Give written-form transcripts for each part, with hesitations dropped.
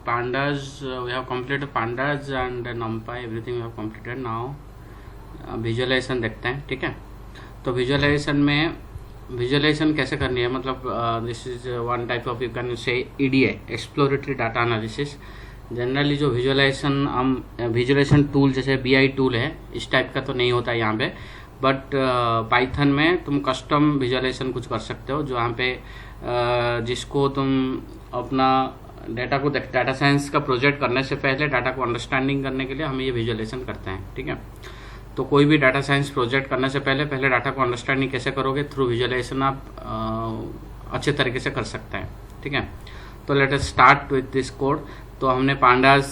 pandas, we have completed pandas and numpy, everything we have completed. Now visualization देखते हैं, ठीक है। तो विजुअलाइजेशन कैसे करनी है, मतलब this is one type of, you can say EDA, exploratory data analysis. Generally जो विजुअलाइजेशन टूल जैसे BI टूल है, इस टाइप का तो नहीं होता है यहाँ पे, बट पाइथन में तुम कस्टम विजुअलाइजेशन कुछ कर सकते हो, जो यहाँ पे जिसको तुम अपना डाटा साइंस का प्रोजेक्ट करने से पहले डाटा को अंडरस्टैंडिंग करने के लिए हम ये विजुअलाइजेशन करते हैं, ठीक है। तो कोई भी डाटा साइंस प्रोजेक्ट करने से पहले डाटा को अंडरस्टैंडिंग कैसे करोगे, थ्रू विजुअलाइजेशन आप अच्छे तरीके से कर सकते हैं, ठीक है। तो let us start with this code. तो हमने पांडास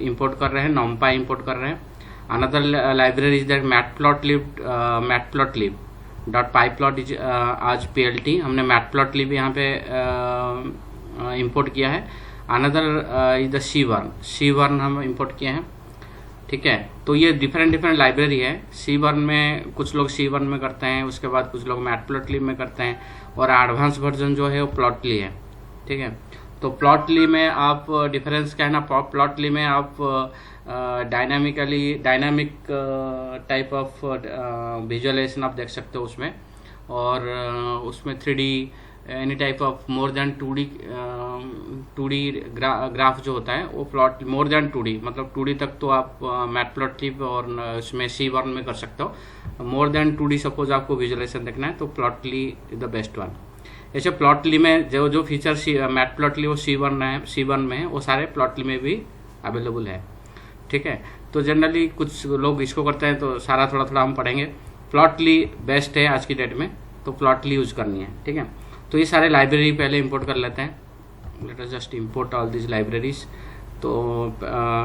इंपोर्ट कर रहे हैं, numpy इंपोर्ट कर रहे हैं। Another library is that matplotlib.pyplot is आज PLT, हमने matplotlib यहाँ पे इंपोर्ट किया है। अनदर इज द C1 हम इंपोर्ट किए हैं, ठीक है। तो ये डिफरेंट लाइब्रेरी है। C1 में कुछ लोग C1 में करते हैं, उसके बाद कुछ लोग मैटप्लॉटली में करते हैं, और एडवांस वर्जन जो है वो प्लॉटली है, ठीक है। तो प्लॉटली में आप डिफरेंस क्या है ना, प्लॉटली में आप डायनामिक टाइप ऑफ विजुअलाइजेशन आप देख सकते हो उसमें, और उसमें 3D any type of more than 2D graph जो होता है वो प्लॉट मोर देन 2D, मतलब 2D तक तो आप मैटप्लॉटलिब और उसमें C1 में कर सकते हो। मोर देन 2D सपोज आपको विजुअलाइजेशन देखना है तो Plotly is the best one. ऐसे प्लॉटली में जो फीचर मैटप्लॉटली वो C1 में है, वो सारे प्लॉटली में भी अवेलेबल है, ठीक है। तो जनरली कुछ लोग इसको करते हैं, तो सारा थोड़ा हम पढ़ेंगे। प्लॉटली बेस्ट है आज की डेट में, तो प्लॉटली यूज करनी है, ठीक है। तो ये सारे लाइब्रेरी पहले इंपोर्ट कर लेते हैं। Let us just import all this libraries. तो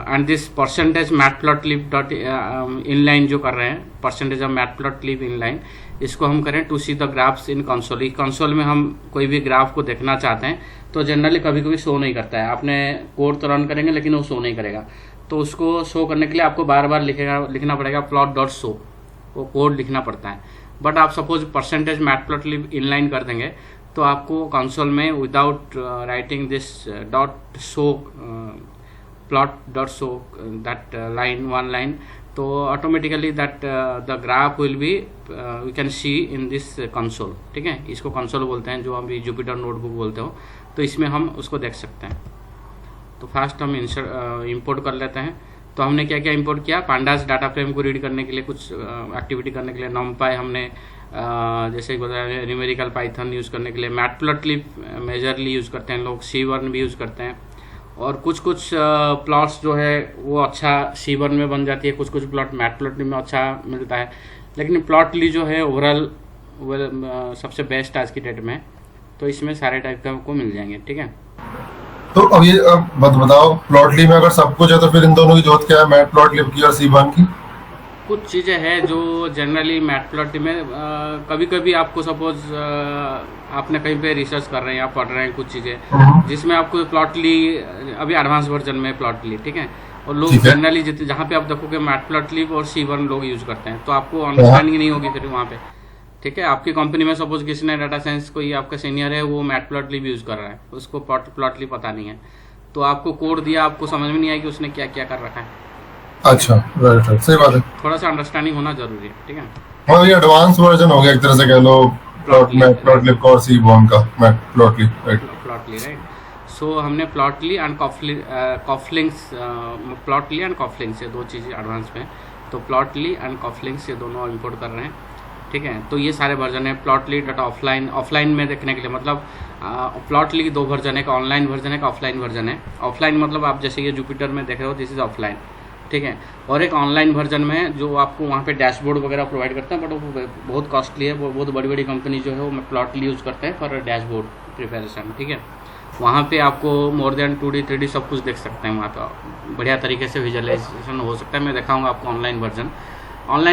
and this percentage matplotlib dot inline जो कर रहे हैं, परसेंटेज ऑफ मैटप्लॉटलिब इनलाइन, इसको हम करें to see the graphs in console. Console में हम कोई भी ग्राफ को देखना चाहते हैं, तो जनरली कभी शो नहीं करता है। आपने कोड तो रन करेंगे लेकिन वो शो नहीं करेगा, तो उसको शो करने के लिए आपको बार बार लिखना पड़ेगा plot.show, वो कोड लिखना पड़ता है। बट आप सपोज परसेंटेज मैटप्लॉटलिब इनलाइन कर देंगे, तो आपको कंसोल में without writing this .show plot.show that one line, तो automatically that the graph will be we can see in this console, ठीक है। इसको कंसोल बोलते हैं, जो हम जुपिटर नोटबुक बोलते हो। तो इसमें हम उसको देख सकते हैं। तो फास्ट हम इंपोर्ट कर लेते हैं। तो हमने क्या क्या इंपोर्ट किया, पांडास डाटा फ्रेम को रीड करने के लिए, कुछ एक्टिविटी करने के लिए numpy हमने जैसे बताया, न्यूमेरिकल पाइथन यूज़ करने के लिए मैटप्लॉटलिब मेजरली यूज़ करते हैं लोग, C1 भी यूज़ करते हैं। और कुछ प्लॉट्स जो है वो अच्छा C1 में बन जाती है, कुछ प्लॉट मैटप्लॉटलिब में अच्छा मिलता है, लेकिन प्लॉटली जो है ओवरऑल सबसे बेस्ट आज की डेट में। तो इसमें सारे टाइप का आपको मिल जाएंगे, ठीक है। तो अब ये बताओ, प्लॉटली में अगर सब कुछ है तो फिर इन दोनों की जरूरत क्या है, मैटप्लॉटलिब की और C1 की? कुछ चीज़ें हैं जो जनरली मैटप्लॉटलिब में कभी आपको सपोज आपने कहीं पे रिसर्च कर रहे हैं, आप पढ़ रहे हैं कुछ चीज़ें जिसमें आपको प्लॉटली अभी एडवांस वर्जन में प्लॉटली, ठीक है। और लोग जनरली जहाँ पे आप देखोगे मैटप्लॉटलिब और C1 लोग यूज़ करते हैं, तो आपको अंडरस्टैंडिंग नहीं होगी फिर वहाँ पे, ठीक है। आपकी कंपनी में सपोज किसी ने डाटा साइंस कोई आपका सीनियर है, वो मैटप्लॉटलिब यूज़ कर रहा है, उसको प्लॉटलिब पता नहीं है, तो आपको कोड दिया, आपको समझ में नहीं आया कि उसने क्या क्या कर रखा है। अच्छा, राइट, सही बात है। थोड़ा सा अंडरस्टैंडिंग होना जरूरी है, ठीक है। हाँ, ये एडवांस वर्जन हो गया एक तरह से कह लो, मैटप्लॉटलिब का और C1 का, मैटप्लॉटली, राइट। सो हमने प्लॉटली एंड कॉफलिंग्स ये दो चीज़ें एडवांस में, तो प्लॉटली एंड कॉफलिंग्स ये दोनों इंपोर्ट कर रहे हैं, ठीक है। तो ये सारे वर्जन है। प्लॉटली डॉट ऑफलाइन में देखने के लिए, मतलब प्लॉटली की 2 वर्जन है, एक ऑनलाइन वर्जन है, एक ऑफलाइन वर्जन है। ऑफलाइन मतलब आप जैसे ये जुपिटर में देख रहे हो, दिस इज ऑफलाइन, ठीक है। और एक ऑनलाइन वर्जन में जो आपको वहाँ पे डैशबोर्ड वगैरह प्रोवाइड करते हैं, बट वो बहुत कॉस्टली है, वो बहुत बड़ी कंपनी जो है वो प्लॉटली यूज़ करते हैं फॉर डैशबोर्ड प्रिपरेशन, ठीक है। वहाँ पे आपको मोर देन 2D 3D सब कुछ देख सकते हैं, वहाँ पे बढ़िया तरीके से विजुअलाइजेशन हो सकता है। मैं दिखाऊंगा आपको ऑनलाइन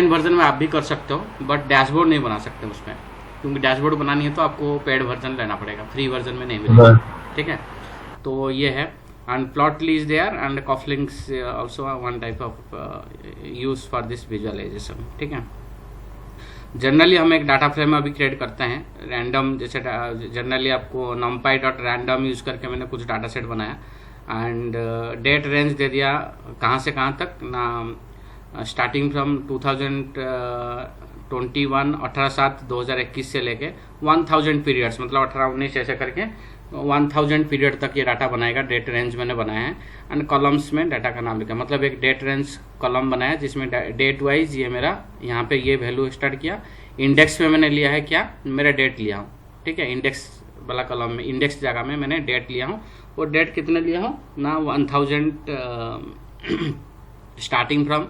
वर्जन में आप भी कर सकते हो, बट डैशबोर्ड नहीं बना सकते उसमें, क्योंकि डैशबोर्ड बनानी है तो आपको पेड वर्जन लेना पड़ेगा, फ्री वर्जन में नहीं मिलेगा, ठीक है। तो ये है, and Plotly is there and cufflinks also one type of use for this visualization, ठीक है। जनरली हम एक डाटा फ्रेम अभी क्रिएट करते हैं रैंडम, जैसे जनरली आपको numpy.random यूज़ करके मैंने कुछ डाटा सेट बनाया, एंड डेट रेंज दे दिया कहाँ से कहाँ तक ना, स्टार्टिंग फ्रॉम 2021 18/7/2021 से लेके 1000 पीरियड्स, मतलब 18-19 ऐसे करके 1000 पीरियड तक ये डाटा बनाएगा। डेट रेंज मैंने बनाया है एंड कॉलम्स में डाटा का नाम लिखा, मतलब एक डेट रेंज कॉलम बनाया जिसमें डेट वाइज ये मेरा यहाँ पे ये वैल्यू स्टार्ट किया। इंडेक्स में मैंने लिया है क्या, मेरा डेट लिया हूँ, ठीक है। इंडेक्स वाला कॉलम में, इंडेक्स जगह में मैंने डेट लिया हूँ, और डेट कितने लिया हूँ ना 1000 स्टार्टिंग फ्रॉम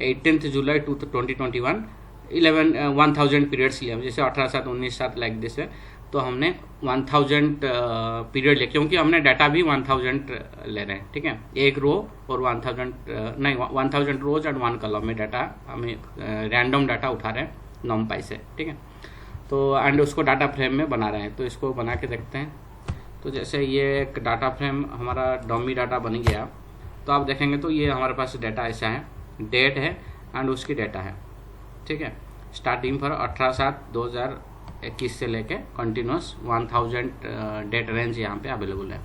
18 जुलाई 2021 1000 पीरियड्स लिया, जैसे 18/7/19 लाइक दिस है। तो हमने 1000 पीरियड ले, क्योंकि हमने डाटा भी 1000 ले रहे हैं, ठीक है। एक रो और 1000 रोज एंड 1 कॉलम में डाटा हमें रैंडम डाटा उठा रहे हैं NumPy से, ठीक है। तो एंड उसको डाटा फ्रेम में बना रहे हैं, तो इसको बना के देखते हैं। तो जैसे ये एक डाटा फ्रेम हमारा डमी डाटा बन गया, तो आप देखेंगे तो ये हमारे पास डाटा ऐसा है, डेट है एंड उसकी डाटा है, ठीक है। स्टार्टिंग फॉर 18/7/2021 से लेके कंटिन्यूस 1000 डेट रेंज यहाँ पे अवेलेबल है।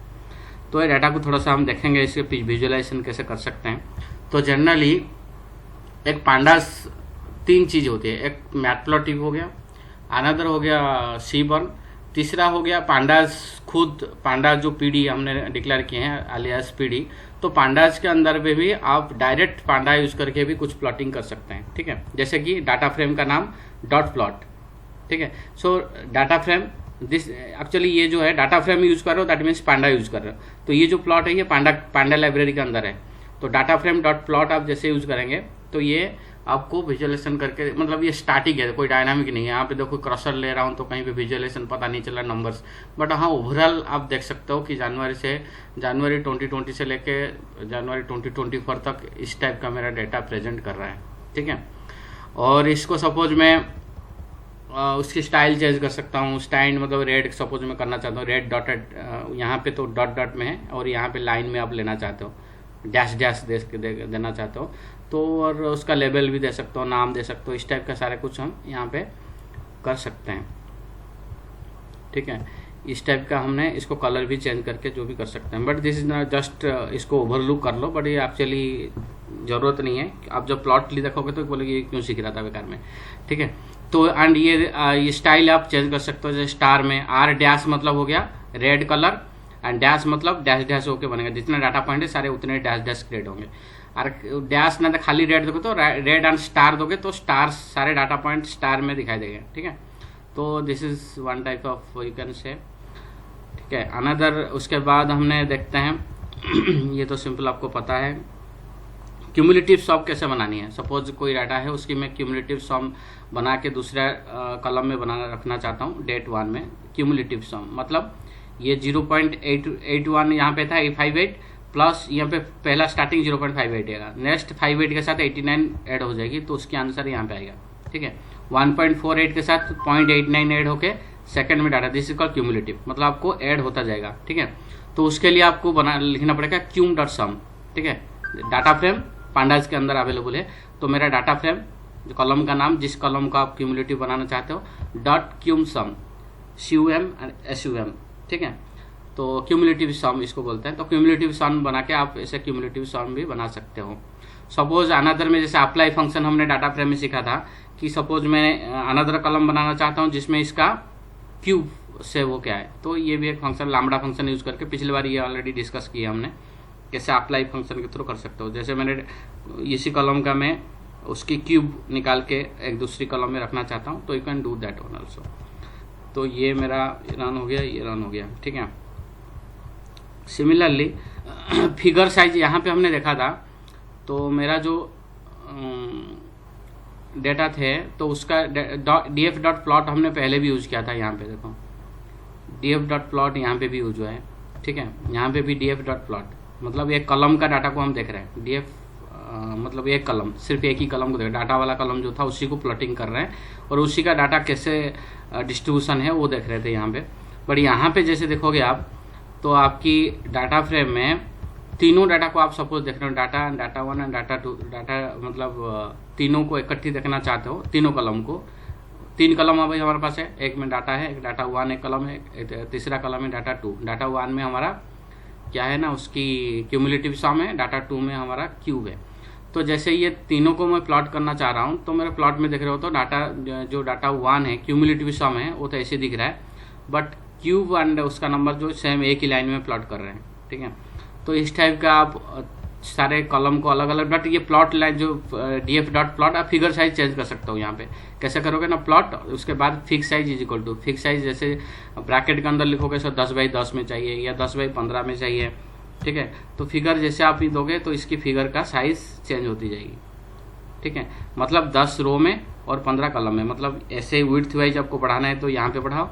तो ये डाटा को थोड़ा सा हम देखेंगे, इसके विजुअलाइजेशन कैसे कर सकते हैं। तो जनरली एक पांडास 3 चीज़ होती है, एक मैटप्लॉटिव हो गया, अनदर हो गया सीबर्न, तीसरा हो गया पांडास खुद, पांडास जो पीडी हमने डिक्लेयर किए हैं अलियास पीडी। तो पांडास के अंदर पे भी आप डायरेक्ट पांडा यूज करके भी कुछ प्लॉटिंग कर सकते हैं, ठीक है। जैसे कि डाटा फ्रेम का नाम डॉट प्लॉट, ठीक है। सो डाटा फ्रेम दिस एक्चुअली ये जो है डाटा फ्रेम यूज कर रहे हो, दैट मीन्स पांडा यूज कर रहे हो। तो ये जो प्लॉट है ये पांडा लाइब्रेरी के अंदर है। तो डाटा फ्रेम डॉट प्लॉट आप जैसे यूज करेंगे तो ये आपको विजुअलाइजेशन करके, मतलब ये स्टैटिक है, कोई डायनामिक नहीं है। यहाँ पे देखो क्रॉसर ले रहा हूँ तो कहीं पे विजुअलाइजेशन पता नहीं चला नंबर्स, बट हाँ ओवरऑल आप देख सकते हो कि जनवरी 2020 से लेके जनवरी 2024 तक इस टाइप का मेरा डाटा प्रेजेंट कर रहा है, ठीक है। और इसको सपोज मैं उसकी स्टाइल चेंज कर सकता हूँ। स्टाइल मतलब रेड सपोज मैं करना चाहता हूँ, रेड डॉटेड, यहाँ पे तो डॉट डॉट में है और यहाँ पे लाइन में आप लेना चाहते हो, डैश डैश देना चाहते हो तो, और उसका लेबल भी दे सकते हो, नाम दे सकते हो, इस टाइप का सारा कुछ हम यहाँ पे कर सकते हैं, ठीक है। इस टाइप का हमने इसको कलर भी चेंज करके जो भी कर सकते हैं, but this is not just, इसको ओवरलुक कर लो, बट ये एक्चुअली ज़रूरत नहीं है। आप जब प्लॉट देखोगे तो बोलोगे ये क्यों सीख रहा था बेकार में, ठीक है। तो एंड ये स्टाइल आप चेंज कर सकते हो। जैसे स्टार में आर डैश मतलब हो गया रेड कलर, एंड डैश मतलब डैश डैश होके बनेगा, जितने डाटा पॉइंट है सारे उतने डैश डैश क्रिएट होंगे। और डैश ना तो खाली रेड दोगे तो रेड एंड स्टार दोगे तो स्टार सारे डाटा पॉइंट स्टार में दिखाई देंगे, ठीक है। तो this is one type of you can say, ठीक है। अनदर उसके बाद हमने देखते हैं ये तो सिंपल आपको पता है, क्यूमुलेटिव सम कैसे बनानी है। सपोज कोई डाटा है उसकी मैं क्यूमुलेटिव सम बना के दूसरा कॉलम में बना रखना चाहता हूँ, डेट 1 में क्यूमुलेटिव सम मतलब ये 0.881 यहाँ पे था 58 प्लस यहाँ पे पहला स्टार्टिंग 0.58 है, नेक्स्ट 58 के साथ 89 ऐड हो जाएगी तो उसके आंसर यहाँ पे आएगा, ठीक है। 1.48 के साथ 0.89 ऐड होके सेकंड में data, this is called cumulative, मतलब आपको ऐड होता जाएगा, ठीक है। तो उसके लिए आपको लिखना पड़ेगा क्यूम डॉट सम, ठीक है। डाटा फ्रेम पांडास के अंदर अवेलेबल है, तो मेरा डाटा फ्रेम कॉलम का नाम जिस कॉलम का आप क्यूमुलेटिव बनाना चाहते हो डॉट क्यूम सम, CUM SUM, ठीक है। तो क्यूमुलेटिव सम इसको बोलते हैं। तो क्यूमुलेटिव सम बना के आप ऐसे क्यूमुलेटिव सम भी बना सकते हो। सपोज अनदर में जैसे अप्लाई फंक्शन हमने डाटा फ्रेम में सीखा था कि सपोज मैं अनदर कॉलम बनाना चाहता हूँ जिसमें इसका क्यूब से वो क्या है, तो ये भी एक फंक्शन लैम्बडा फंक्शन यूज करके, पिछली बार ये ऑलरेडी डिस्कस किया हमने, कैसे अप्लाई फंक्शन के थ्रू कर सकते हो। जैसे मैंने इसी कॉलम का मैं उसकी क्यूब निकाल के एक दूसरी कॉलम में रखना चाहता हूँ तो you can do that one also. तो ये मेरा रन हो गया, ये रन हो गया, ठीक है। सिमिलरली फिगर साइज यहाँ पे हमने देखा था, तो मेरा जो डेटा थे तो उसका df डॉट प्लॉट हमने पहले भी यूज़ किया था। यहाँ पे देखो df डॉट प्लॉट यहाँ पे भी यूज हुआ है, ठीक है। यहाँ पे भी df डॉट प्लॉट मतलब एक कॉलम का डाटा को हम देख रहे हैं, df मतलब एक कॉलम, सिर्फ एक ही कॉलम को देख रहे हैं, डाटा वाला कॉलम जो था उसी को प्लॉटिंग कर रहे हैं और उसी का डाटा कैसे डिस्ट्रीब्यूशन है वो देख रहे थे यहाँ पे। बट यहाँ पे जैसे देखोगे आप तो आपकी डाटा फ्रेम में तीनों डाटा को आप सपोज देख रहे हो, डाटा 1 एंड डाटा 2, डाटा मतलब तीनों को इकट्ठी देखना चाहते हो, तीनों कॉलम को। 3 कॉलम अभी हमारे पास है, एक में डाटा है, एक डाटा 1 एक कॉलम है, एक तीसरा कॉलम है डाटा 2। डाटा 1 में हमारा क्या है ना, उसकी क्यूमुलेटिव सम है, डाटा 2 में हमारा क्यूब है। तो जैसे ये तीनों को मैं प्लॉट करना चाह रहा हूँ, तो मेरे प्लॉट में देख रहे हो तो जो डाटा 1 है क्यूमुलेटिव सम है वो तो ऐसे दिख रहा है, बट क्यूब एंड उसका नंबर जो सेम एक ही लाइन में प्लॉट कर रहे हैं, ठीक है। तो इस टाइप का आप सारे कॉलम को अलग अलग, बट ये प्लॉट लाइन जो df डॉट प्लॉट, आप फिगर साइज चेंज कर सकते हो। यहाँ पे कैसे करोगे ना, प्लॉट उसके बाद fix size is equal to fix size, जैसे ब्रैकेट के अंदर लिखोगे सर 10x10 में चाहिए या 10x15 में चाहिए, ठीक है। तो फिगर जैसे आप ही दोगे तो इसकी फिगर का साइज चेंज होती जाएगी, ठीक है। मतलब 10 रो में और 15 कॉलम में, मतलब ऐसे विड्थ वाइज आपको बढ़ाना है तो यहाँ पे बढ़ाओ,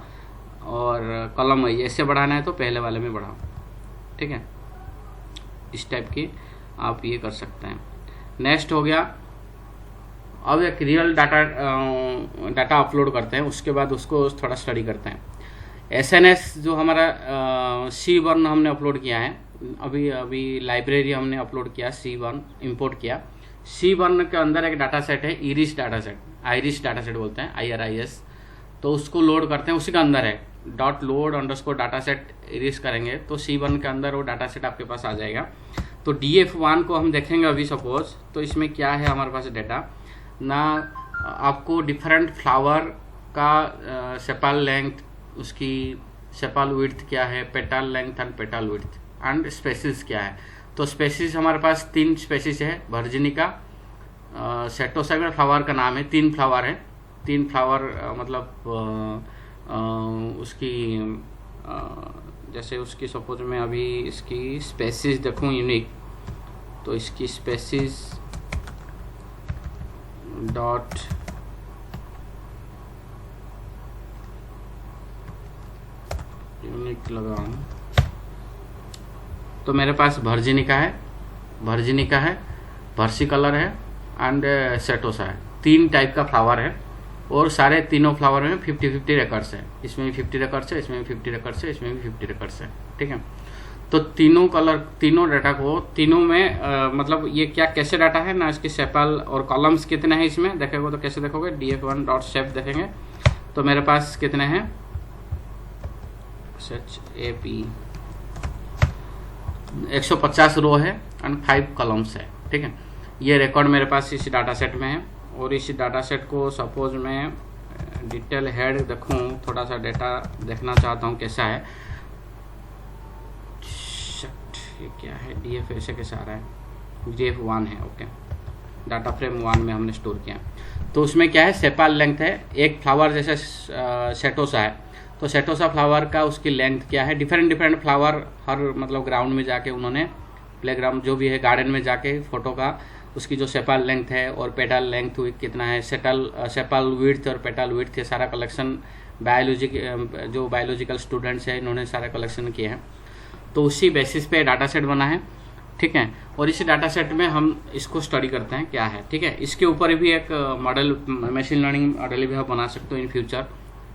और कॉलम वाइज ऐसे बढ़ाना है तो पहले वाले में बढ़ाओ, ठीक है। इस टाइप की आप ये कर सकते हैं। नेक्स्ट हो गया, अब एक रियल डाटा अपलोड करते हैं, उसके बाद उसको थोड़ा स्टडी करते हैं। एसएनएस जो हमारा C1 हमने अपलोड किया है, अभी लाइब्रेरी हमने अपलोड किया, C1 इंपोर्ट किया। C1 के अंदर एक डाटा सेट है iris data set, iris data set बोलते हैं, IRIS। तो उसको लोड करते हैं, उसी के अंदर है .load_ डाटा सेट इरिस करेंगे तो C1 के अंदर वो डाटा सेट आपके पास आ जाएगा। तो DF1 को हम देखेंगे अभी सपोज, तो इसमें क्या है हमारे पास डाटा ना, आपको डिफरेंट फ्लावर का सेपाल लेंथ, उसकी सेपाल विड्थ क्या है, petal length and petal width and species क्या है। तो स्पेसिस हमारे पास 3 स्पेसिस है, वर्जिनिका, सेटोसा फ्लावर का नाम है, 3 फ्लावर है, 3 फ्लावर मतलब उसकी जैसे उसकी सपोज मैं अभी इसकी स्पेसिस देखूं यूनिक, तो इसकी स्पेसिस डॉट यूनिक लगाऊं तो मेरे पास वर्जिनिका है, वर्सी कलर है एंड सेटोसा है। 3 टाइप का फ्लावर है और सारे तीनों फ्लावर में 50-50 रिकॉर्ड्स है, इसमें भी 50 रिकॉर्ड्स है, इसमें भी 50 रिकॉर्ड्स है, इसमें भी 50 रिकॉर्ड्स है, ठीक है। तो तीनों कलर, तीनों डाटा को, तीनों में मतलब ये क्या कैसे डाटा है ना, इसकी सेपल और कॉलम्स कितने हैं इसमें देखेंगे तो कैसे देखोगे, df1 डॉट शेप देखेंगे तो मेरे पास कितने हैं, ap 150 रो है एंड 5 कॉलम्स है, ठीक है। ये रिकॉर्ड मेरे पास इस डाटा सेट में है, और इस डाटा सेट को सपोज मैं डिटेल हेड देखूं, थोड़ा सा डाटा देखना चाहता हूं कैसा है। ये क्या है, DF ऐसे कैसे आ रहा है, DF1 है, ओके। डाटा फ्रेम 1 में हमने स्टोर किया, तो उसमें क्या है, सेपाल लेंथ है, एक फ्लावर जैसे सेटोसा है, तो सेटोसा फ्लावर का उसकी लेंथ क्या है, डिफरेंट फ्लावर हर मतलब ग्राउंड में जाके उन्होंने, प्लेग्राउंड जो भी है गार्डन में जाके फोटो का उसकी जो सेपाल लेंथ है और पेटल लेंथ कितना है, सेपाल विड्थ और पेटल विड्थ है, सारा कलेक्शन जो बायोलॉजिकल स्टूडेंट्स हैं इन्होंने सारा कलेक्शन किए हैं। तो उसी बेसिस पे डाटा सेट बना है, ठीक है। और इसी डाटा सेट में हम इसको स्टडी करते हैं क्या है, ठीक है। इसके ऊपर भी एक मॉडल, मशीन लर्निंग मॉडल भी आप बना सकते हो in future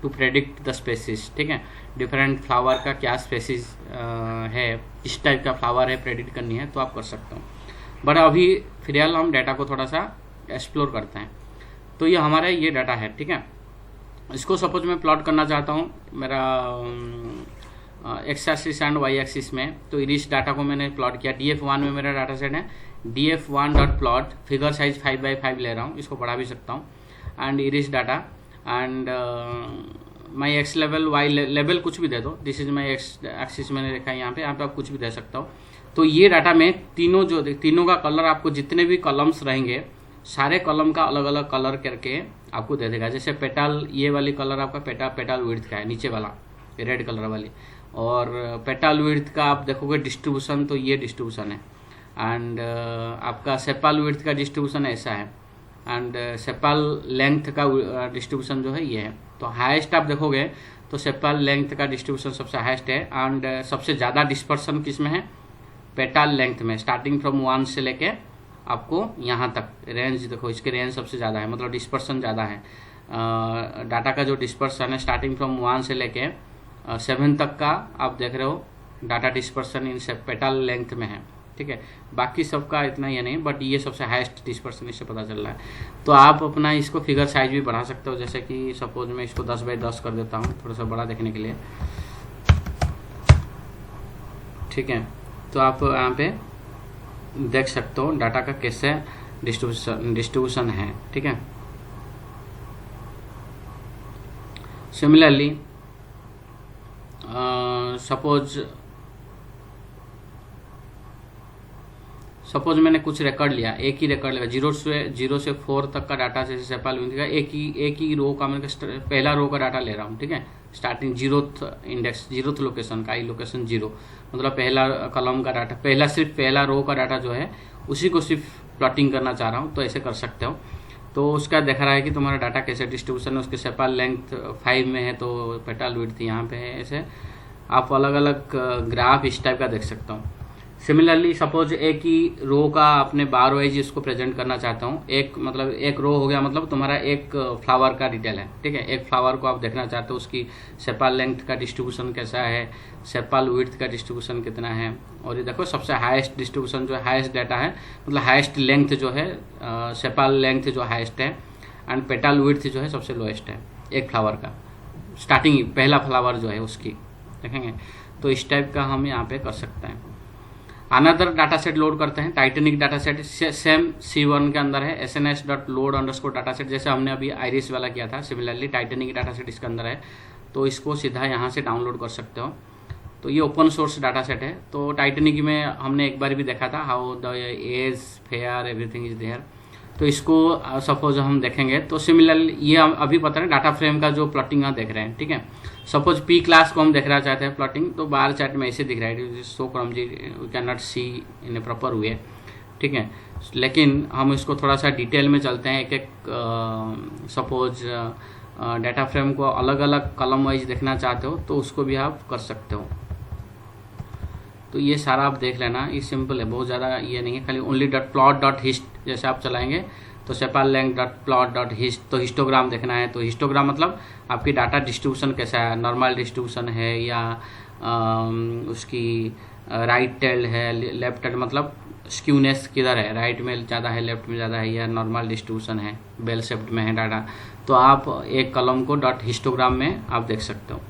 to predict the species, ठीक है। डिफरेंट फ्लावर का क्या स्पेसिस है, इस टाइप का फ्लावर है, प्रेडिक्ट करनी है तो आप कर सकते हो। बट अभी फिलहाल हम डाटा को थोड़ा सा एक्सप्लोर करते हैं। तो ये हमारा ये डाटा है, ठीक है। इसको सपोज मैं प्लॉट करना चाहता हूँ मेरा X axis and Y axis में, तो इस डाटा को मैंने प्लॉट किया। DF1 में मेरा डाटा सेट है, DF1 dot plot, figure size 5x5 ले रहा हूँ, इसको बढ़ा भी सकता हूँ, and iris data and my X level, Y level कुछ भी दे दो, this is my X axis मैंने देखा है यहाँ पे आप कुछ भी दे सकता हो। तो ये डाटा में तीनों का कलर, आपको जितने भी कॉलम्स रहेंगे सारे कॉलम का अलग अलग कलर करके आपको दे देगा। जैसे पेटल, ये वाली कलर आपका पेटल विड्थ का है, नीचे वाला रेड कलर वाली, और पेटल विड्थ का आप देखोगे डिस्ट्रीब्यूशन, तो ये डिस्ट्रीब्यूशन है, एंड आपका सेपाल विड्थ का डिस्ट्रीब्यूशन ऐसा है, एंड सेपाल लेंथ का डिस्ट्रीब्यूशन जो है ये है। तो हाईएस्ट आप देखोगे तो सेपाल लेंथ का डिस्ट्रीब्यूशन सबसे हाईएस्ट है, एंड सबसे ज़्यादा डिस्पर्सन किस में है, पेटल लेंथ में, स्टार्टिंग फ्रॉम 1 से लेके आपको यहाँ तक रेंज देखो, इसके रेंज सबसे ज़्यादा है, मतलब डिस्पर्सन ज़्यादा है। डाटा का जो डिस्पर्सन है स्टार्टिंग फ्रॉम 1 से लेके 7 तक का आप देख रहे हो, डाटा डिस्पर्सन इन पेटल लेंथ में है, ठीक है। बाकी सबका इतना ये नहीं, बट ये सबसे हाईएस्ट डिस्पर्सन इससे पता चल रहा है। तो आप अपना इसको फिगर साइज भी बढ़ा सकते हो, जैसे कि सपोज मैं इसको 10x10 कर देता हूँ थोड़ा सा बड़ा देखने के लिए, ठीक है। तो आप यहाँ पे देख सकते हो डाटा का कैसे डिस्ट्रीब्यूशन है, ठीक है। सिमिलरली सपोज मैंने कुछ रिकॉर्ड लिया, एक ही रिकॉर्ड लिया, 0 से 4 तक का डाटा, जैसे सेपाल का एक ही रो का मैंने पहला रो का डाटा ले रहा हूँ, ठीक है। Starting 0th index, 0th location का, आई लोकेशन 0, मतलब पहला कॉलम का डाटा, सिर्फ पहला रो का डाटा जो है उसी को सिर्फ प्लॉटिंग करना चाह रहा हूँ, तो ऐसे कर सकते हो। तो उसका दिख रहा है कि तुम्हारा डाटा कैसे डिस्ट्रीब्यूशन है, उसके सेपाल लेंथ 5 में है तो पेटाल विड्थ यहाँ पे है। ऐसे आप अलग अलग ग्राफ इस टाइप का देख सकता हूँ। सिमिलरली सपोज एक ही रो का अपने बार वाइज इसको प्रेजेंट करना चाहता हूँ, एक रो हो गया, मतलब तुम्हारा एक फ्लावर का डिटेल है, ठीक है। एक फ्लावर को आप देखना चाहते हो, उसकी सेपाल लेंथ का डिस्ट्रीब्यूशन कैसा है, सेपाल विड्थ का डिस्ट्रीब्यूशन कितना है, और ये देखो सबसे हाईएस्ट डिस्ट्रीब्यूशन जो है, हाईएस्ट डाटा है, मतलब हाईएस्ट लेंथ जो है, सेपाल लेंथ जो हाईएस्ट है, एंड पेटाल विड्थ जो है सबसे लोएस्ट है एक फ्लावर का, स्टार्टिंग पहला फ्लावर जो है उसकी, देखेंगे। तो इस टाइप का हम यहाँ पे कर सकते हैं। अनदर डाटा सेट लोड करते हैं, Titanic data set, same C1 के अंदर है, sns.load_ डाटा सेट, जैसे हमने अभी आइरिस वाला किया था। सिमिलरली टाइटेनिक डाटा सेट इसके अंदर है, तो इसको सीधा यहाँ से डाउनलोड कर सकते हो। तो ये ओपन सोर्स डाटा सेट है। तो टाइटेनिक में हमने एक बार भी देखा था, how the edge fair everything is there. तो इसको सपोज हम देखेंगे, तो सिमिलरली ये हम अभी पता है डाटा फ्रेम का जो प्लॉटिंग यहाँ देख रहे हैं, ठीक है। सपोज P क्लास को हम देखना चाहते हैं प्लॉटिंग, तो बार चार्ट में ऐसे दिख रहा है, so clumsy we can not see in a proper way, ठीक है। लेकिन हम इसको थोड़ा सा डिटेल में चलते हैं, एक सपोज डाटा फ्रेम को अलग अलग कॉलम वाइज देखना चाहते हो, तो उसको भी आप कर सकते हो। तो ये सारा आप देख लेना, ये सिंपल है, बहुत ज़्यादा ये नहीं है, खाली ओनली .plot.hist जैसे आप चलाएंगे तो सेपाल लेंथ .plot.hist, तो हिस्टोग्राम देखना है। तो हिस्टोग्राम मतलब आपकी डाटा डिस्ट्रीब्यूशन कैसा है, नॉर्मल डिस्ट्रीब्यूशन है या उसकी राइट टेल्ड है, लेफ्ट टेल्ड, मतलब स्क्यूनेस किधर है, राइट में ज़्यादा है, लेफ्ट में ज़्यादा है, या नॉर्मल डिस्ट्रीब्यूशन है, बेल शेप्ड में है डाटा। तो आप एक कॉलम को हिस्टोग्राम में आप देख सकते हो।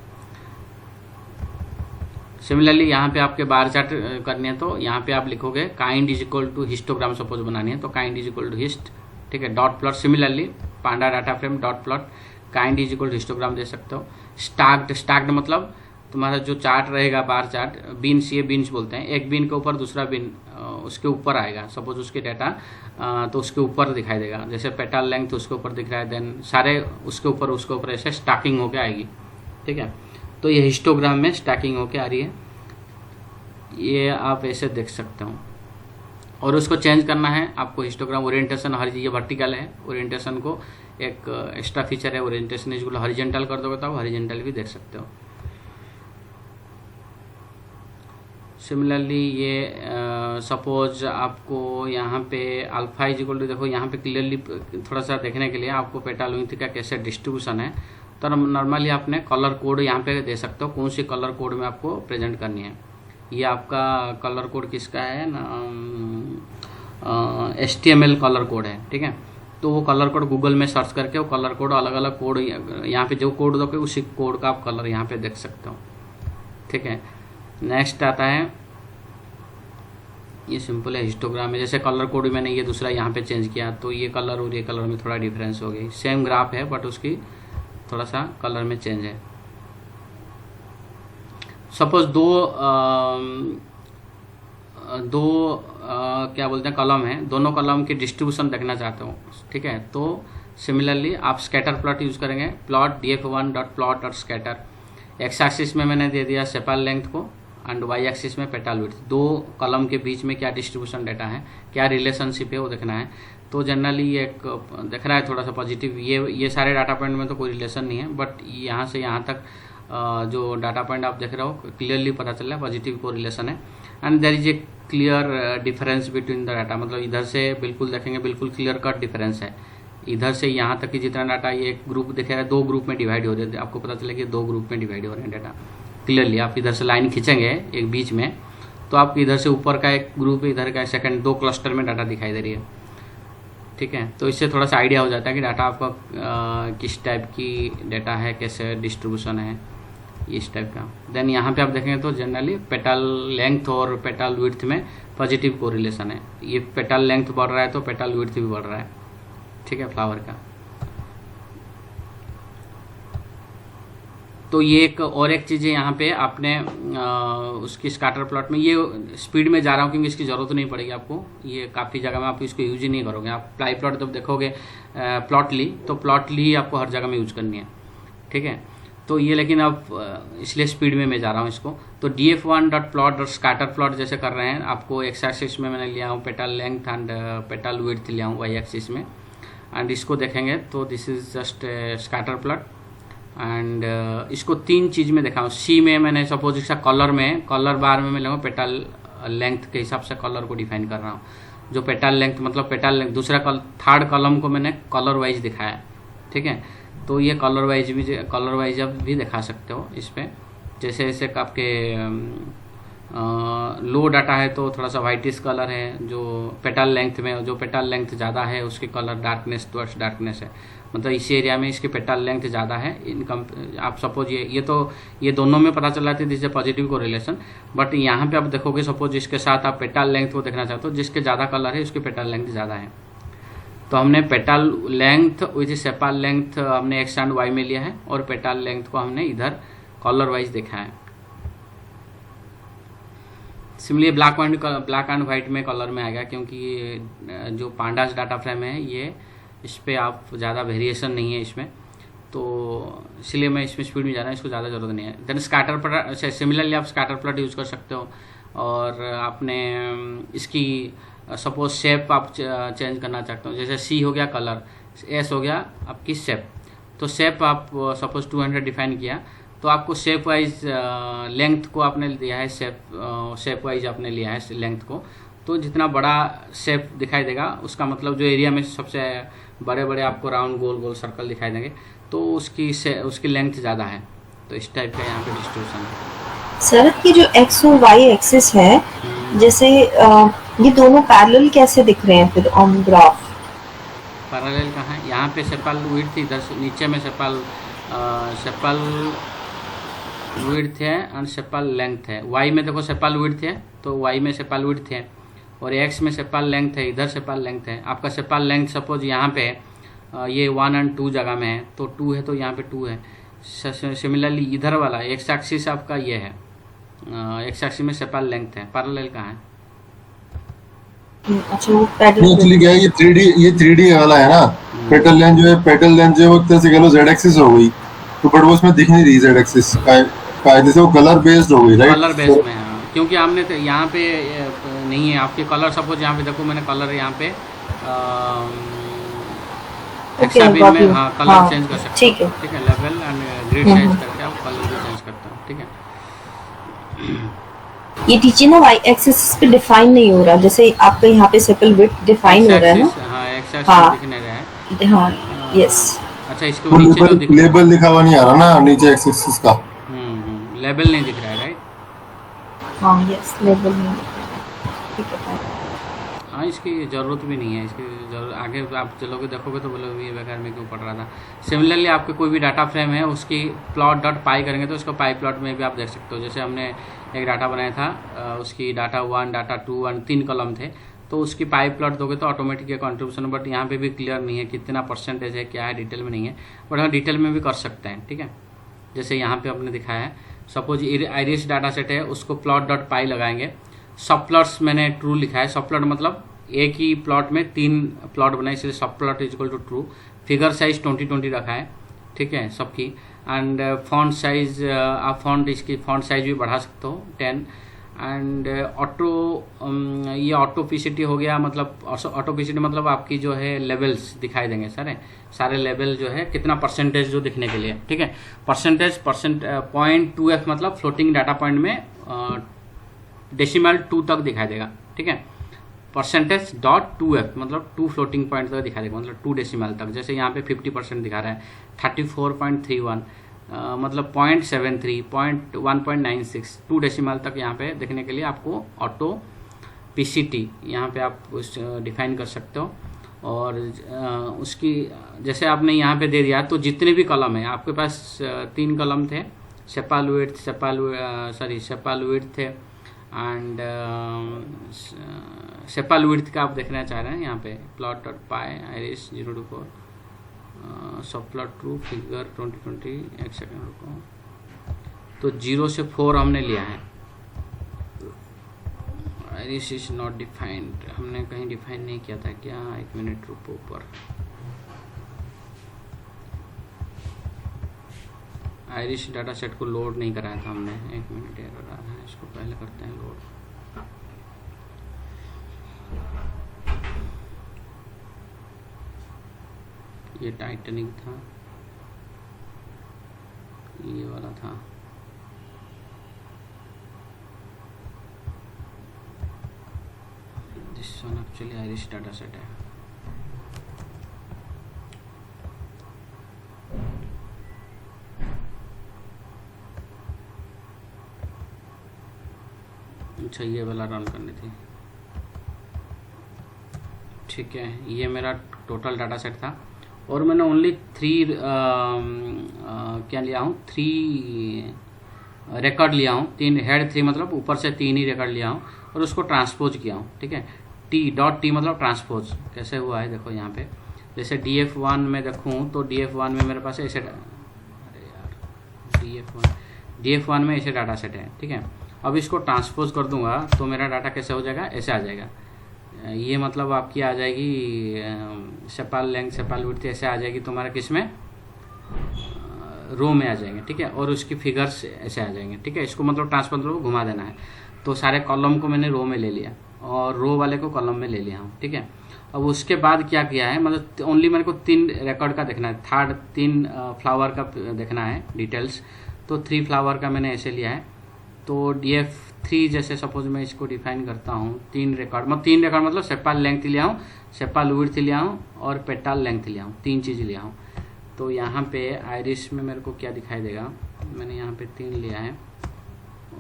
सिमिलरली यहाँ पे आपके बार चार्ट करनी है, तो यहाँ पे आप लिखोगे kind is equal to histogram suppose बनानी है, तो kind is equal to hist, ठीक है, .plot। Similarly panda data frame .plot kind is equal to histogram दे सकते हो। स्टैक्ड मतलब तुम्हारा जो चार्ट रहेगा, बार चार्ट, बीन्स, ये बीन्स बोलते हैं, एक बीन के ऊपर दूसरा बीन उसके ऊपर आएगा, सपोज उसके डाटा तो उसके ऊपर दिखाई देगा, जैसे पेटाल लेंथ उसके ऊपर दिख रहा है, देन सारे उसके ऊपर ऐसे स्टैकिंग होके आएगी, ठीक है। तो ये हिस्टोग्राम में स्टैकिंग होके आ रही है, ये आप ऐसे देख सकते हो। और उसको चेंज करना है आपको, हिस्टोग्राम ओरिएंटेशन, हर चीज़ वर्टिकल है, ओरिएंटेशन को एक एक्स्ट्रा फीचर है, ओरिएंटेशन इसको हॉरिजॉन्टल कर दोगे तो आप हॉरिजॉन्टल भी देख सकते हो। सिमिलरली ये सपोज आपको यहाँ पे अल्फा इज इक्वल टू, देखो यहाँ पे क्लियरली थोड़ा सा देखने के लिए आपको पेटाल विड्थ का कैसे डिस्ट्रीब्यूशन है, तो नॉर्मली आपने कलर कोड यहाँ पे दे सकते हो, कौन सी कलर कोड में आपको प्रेजेंट करनी है। ये आपका कलर कोड किसका है ना, HTML कलर कोड है, ठीक है। तो वो कलर कोड गूगल में सर्च करके वो कलर कोड, अलग अलग कोड, यहाँ पे जो कोड दोगे उसी कोड का आप कलर यहाँ पे देख सकते हो, ठीक है। नेक्स्ट आता है, ये सिंपल है, हिस्टोग्राम में जैसे कलर कोड मैंने ये दूसरा यहाँ पे चेंज किया, तो ये कलर और ये कलर में थोड़ा डिफरेंस हो गई, सेम ग्राफ है बट उसकी थोड़ा सा कलर में चेंज है। सपोज दो क्या बोलते हैं कॉलम है, दोनों कॉलम की डिस्ट्रीब्यूशन देखना चाहते हो, ठीक है। तो सिमिलरली आप स्कैटर प्लॉट यूज़ करेंगे, प्लॉट df1.plot.scatter। एक्स एक्सिस में मैंने दे दिया सेपाल लेंथ को एंड वाई एक्सिस में पेटाल विड्थ, दो कॉलम के बीच में क्या डिस्ट्रीब्यूशन डाटा है, क्या रिलेशनशिप है वो देखना है। तो जनरली ये एक दिख रहा है थोड़ा सा पॉजिटिव, ये सारे डाटा पॉइंट में तो कोई रिलेशन नहीं है, बट यहाँ से यहाँ तक जो डाटा पॉइंट आप देख रहे हो क्लियरली पता चल रहा है पॉजिटिव को रिलेशन है। And there is a clear difference between the data, मतलब इधर से बिल्कुल देखेंगे बिल्कुल क्लियर कट डिफरेंस है, इधर से यहाँ तक कि जितना डाटा ये एक ग्रुप दिख रहा है, दो ग्रुप में डिवाइड हो रहे थे, आपको पता चले कि दो ग्रुप में डिवाइड हो रहे हैं डाटा क्लियरली। आप इधर से लाइन खींचेंगे एक बीच में, तो आपको इधर से ऊपर का एक ग्रुप, इधर का सेकंड, दो क्लस्टर में डाटा दिखाई दे रही है, ठीक है। तो इससे थोड़ा सा आइडिया हो जाता है कि डाटा आपका किस टाइप की डाटा है, कैसे डिस्ट्रीब्यूशन है, इस टाइप का। देन यहाँ पे आप देखेंगे तो जनरली पेटल लेंथ और पेटल विड्थ में पॉजिटिव कोरिलेशन है। ये पेटल लेंथ बढ़ रहा है तो पेटल विड्थ भी बढ़ रहा है, ठीक है, फ्लावर का। तो ये एक चीज़ है यहाँ पे आपने उसकी स्कैटर प्लॉट में, ये स्पीड में जा रहा हूँ क्योंकि इसकी ज़रूरत नहीं पड़ेगी आपको, ये काफ़ी जगह में आप इसको यूज ही नहीं करोगे। आप प्लाई प्लॉट जब देखोगे प्लॉटली, तो प्लॉटली आपको हर जगह में यूज करनी है, ठीक है। तो ये लेकिन अब इसलिए स्पीड में मैं जा रहा हूँ इसको। तो df1 डॉट प्लॉट और स्कैटर प्लॉट जैसे कर रहे हैं, आपको एक्स एक्सिस में मैंने लिया हूँ petal length and petal width लिया हूँ वाई एक्सिस में, एंड इसको देखेंगे तो this is just scatter plot. And इसको 3 चीज़ में देखा हूँ। सी में मैंने सपोज इसका कलर में, कलर बार में मैं लूँगा पेटल लेंथ के हिसाब से कलर को डिफाइन कर रहा हूँ। जो पेटल लेंथ मतलब पेटल लेंथ, दूसरा थर्ड कॉलम को मैंने कलर वाइज दिखाया, ठीक है। तो ये कलर वाइज अब भी दिखा सकते हो इस पर। जैसे जैसे आपके लो डाटा है तो थोड़ा सा वाइटिश कलर है, जो पेटल लेंथ में, जो पेटल लेंथ ज़्यादा है उसकी कलर डार्कनेस टुवर्ड्स डार्कनेस है, मतलब इसी एरिया में इसकी पेटल लेंथ ज़्यादा है इनकम। आप सपोज ये दोनों में पता चल रहा है this is positive correlation. But यहाँ पे आप देखोगे सपोज इसके साथ आप पेटल लेंथ को देखना चाहते हो, जिसके ज़्यादा कलर है उसकी पेटल लेंथ ज़्यादा है। तो हमने petal length with sepal length हमने एक्स एंड वाई में लिया है, और पेटल लेंथ को हमने इधर कलर वाइज देखा है। सिमिलरली ब्लैक एंड वाइट में कलर में आ गया, क्योंकि ये जो पांडास डाटा फ्रेम है ये, इस पर आप ज़्यादा वेरिएशन नहीं है इसमें, तो इसलिए मैं इसमें स्पीड में जा रहा हूँ, इसको ज़्यादा ज़रूरत नहीं है। देन स्कैटर प्लॉट, सिमिलरली आप स्कैटर प्लॉट यूज़ कर सकते हो। और आपने इसकी सपोज शेप आप चेंज करना चाहते हो, जैसे सी हो गया कलर, एस हो गया आपकी शेप। तो शेप आप सपोज 200 डिफाइन किया, तो आपको शेप वाइज लेंथ को आपने दिया है, शेप वाइज आपने लिया है लेंथ को। तो जितना बड़ा शेप दिखाई देगा उसका मतलब जो एरिया में सबसे बड़े बड़े आपको राउंड गोल गोल सर्कल दिखाई देंगे, तो उसकी लेंथ ज़्यादा है। तो इस टाइप का यहाँ पे डिस्ट्रीब्यूशन है। सर की जो एक्स और वाई एक्सिस है, जैसे ये दोनों पैरेलल कैसे दिख रहे हैं फिर ऑन ग्राफ? पैरेलल कहाँ है? यहाँ पे सेपल विड्थ, इधर नीचे में सेपल विड्थ है और सेपल लेंथ है। वाई में देखो सेपल विड्थ है, तो वाई में सेपल विड्थ है, और एक्स में सेपल लेंथ है, इधर सेपल लेंथ है। आपका सेपल लेंथ सपोज यहाँ पे ये 1 और 2 जगह में है, तो 2 है तो यहाँ पे 2 है। सिमिलरली इधर वाला एक्स एक्सिस आपका ये है, एक्स एक्सिस में सेपल लेंथ है। पैरेलल कहाँ है? अच्छा, वो पैरेलल एक्चुअली क्या है, ये 3D वाला है ना। पेटल लेंथ जो है वो एक तरह से कह लो जेड एक्सिस हो गई, तो बट वो उसमें दिख नहीं रही जेड एक्सिस कायदे से, वो कलर बेस्ड हो गई, राइट? कलर बेस्ड में, हाँ, क्योंकि हमने तो यहाँ पे नहीं है आपके कलर। सपोज यहाँ पे देखो मैंने कलर यहाँ पे हेक्साबिन में, हाँ, कलर चेंज कर सकते हो, ठीक है, ठीक है। लेवल एंड ग्रिड साइज करके आप कलर भी चेंज करते हो, ठीक है। ये टीचर ना वाई एक्सिस पे डिफाइन नहीं हो रहा, जैसे आपका यहाँ पे सेपल विड्थ डिफाइन हो रहा है ना। हाँ, एक्स हाँ। एक्सिस दिख नहीं रहा है। हाँ, यस। अच्छा, इसके नीचे जो दिख लेबल लिखा हुआ नहीं आ रहा ना नीचे एक्सिस का। लेबल नहीं दिख रहा है, राइट? हाँ, यस, लेबल नहीं दिख रहा है, ठीक है। हाँ, इसकी ज़रूरत भी नहीं है, इसकी जरूरत आगे आप चलोगे देखोगे तो बोलोगे ये बेकार में क्यों पढ़ रहा था। सिमिलरली आपके कोई भी डाटा फ्रेम है उसकी प्लॉट डॉट पाई करेंगे तो उसको पाई प्लॉट में भी आप देख सकते हो। जैसे हमने एक डाटा बनाया था, उसकी डाटा 1, डाटा 2 और 3 कॉलम थे, तो उसकी पाई प्लॉट दोगे तो ऑटोमेटिक ये कॉन्ट्रीब्यूशन। बट यहाँ पे भी क्लियर नहीं है कितना परसेंटेज है, क्या है, डिटेल में नहीं है, बट हाँ डिटेल में भी कर सकते हैं, ठीक है। जैसे यहाँ पे आपने दिखाया है, सपोज आइरिस डाटा सेट है, उसको प्लॉट डॉट पाई लगाएंगे। सब प्लॉट्स मैंने ट्रू लिखा है। सब प्लॉट मतलब एक ही प्लॉट में 3 प्लॉट बनाए, इसलिए सब plot is equal to true. Figure size 2020 रखा है, ठीक है, सबकी। एंड फॉन्ट साइज, आप इसकी फॉन्ट साइज भी बढ़ा सकते हो 10। एंड ये ऑटोपिसिटी हो गया, मतलब ऑटोपिसिटी मतलब आपकी जो है लेवल्स दिखाई देंगे सारे लेवल जो है कितना परसेंटेज जो दिखने के लिए, ठीक है। परसेंटेज 0.2f मतलब फ्लोटिंग डाटा पॉइंट में डेसिमल 2 तक दिखाई देगा, ठीक है। परसेंटेज डॉट 2f मतलब 2 फ्लोटिंग पॉइंट तक दिखा देगा, मतलब 2 डेसिमल तक। जैसे यहाँ पे 50% दिखा रहा है, 34.31 मतलब 0.73, 1.96, 2 डेसिमल तक यहाँ पे देखने के लिए आपको ऑटो पीसीटी यहाँ पे आप उस डिफाइन कर सकते हो। और उसकी जैसे आपने यहाँ पे दे दिया, तो जितने भी कॉलम है आपके पास 3 कॉलम थे, सेपाल विड्थ है एंड सेपाल विड्थ का आप देखना चाह रहे हैं यहाँ पे plot dot pi iris 0 to 4 सब प्लॉट ट्रू फिगर 2020 एक सेकेंड रुको। तो 0 से 4 हमने लिया है। आइरिस इज नॉट डिफाइंड, हमने कहीं डिफाइन नहीं किया था क्या? 1 मिनट रुको ऊपर। आइरिस डाटा सेट को लोड नहीं कराया था हमने। 1 मिनट एरर आ रहा है, इसको पहले करते हैं लोड। ये टाइटनिक था, ये वाला था। This one actually iris data set है। अच्छा, ये वाला रन करनी थी। ठीक है, ये मेरा टोटल डाटा सेट था और मैंने ओनली 3 क्या लिया हूँ, 3 रिकॉर्ड लिया हूँ। 3 हेड 3 मतलब ऊपर से 3 ही रिकॉर्ड लिया हूँ और उसको ट्रांसपोज किया हूँ। ठीक है, टी मतलब ट्रांसपोज कैसे हुआ है देखो यहाँ पे। जैसे DF1 में देखूँ तो DF1 में मेरे पास ऐसे, अरे यार DF1 में ऐसे डाटा सेट है। ठीक है, अब इसको ट्रांसपोज कर दूंगा तो मेरा डाटा कैसे हो जाएगा, ऐसे आ जाएगा। ये मतलब आपकी आ जाएगी सेपाल लेंथ सेपाल विड्थ ऐसे आ जाएगी तुम्हारा, किसमें, रो में आ जाएंगे। ठीक है, और उसकी फिगर्स ऐसे आ जाएंगे। ठीक है, इसको मतलब ट्रांसपोज को घुमा देना है। तो सारे कॉलम को मैंने रो में ले लिया और रो वाले को कॉलम में ले लिया हूँ। ठीक है, अब उसके बाद क्या किया है, मतलब ओनली मेरे को 3 रिकॉर्ड का देखना है, 3 फ्लावर का देखना है डिटेल्स। तो 3 फ्लावर का मैंने ऐसे लिया है। तो DF3 जैसे सपोज मैं इसको डिफाइन करता हूँ 3 रिकॉर्ड मतलब सेपाल लेंथ लिया हूँ, सेपाल विड्थ लिया हूँ और पेटाल लेंथ लिया हूँ, 3 चीज़ लिया हूँ। तो यहाँ पे आइरिस में मेरे को क्या दिखाई देगा, मैंने यहाँ पे 3 लिया है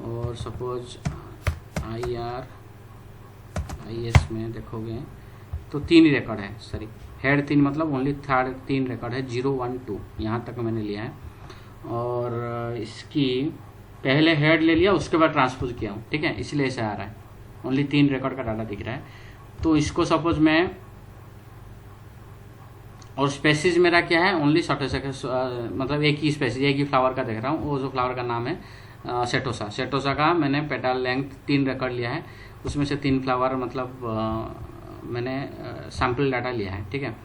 और सपोज IS में देखोगे तो 3 ही रिकॉर्ड है। सॉरी, हेड 3 मतलब ओनली 3 रिकॉर्ड है, 0 1 2 यहाँ तक मैंने लिया है। और इसकी पहले हेड ले लिया उसके बाद ट्रांसपोज किया हूँ। ठीक है, इसलिए ऐसे आ रहा है, ओनली 3 रिकॉर्ड का डाटा दिख रहा है। तो इसको सपोज मैं, और स्पेसिस मेरा क्या है, ओनली मतलब एक ही स्पेसिस, एक ही फ्लावर का देख रहा हूँ। वो जो फ्लावर का नाम है सेटोसा का मैंने पेटाल लेंथ 3 रिकॉर्ड लिया है, उसमें से 3 फ्लावर मतलब मैंने सैम्पल डाटा लिया है। ठीक है,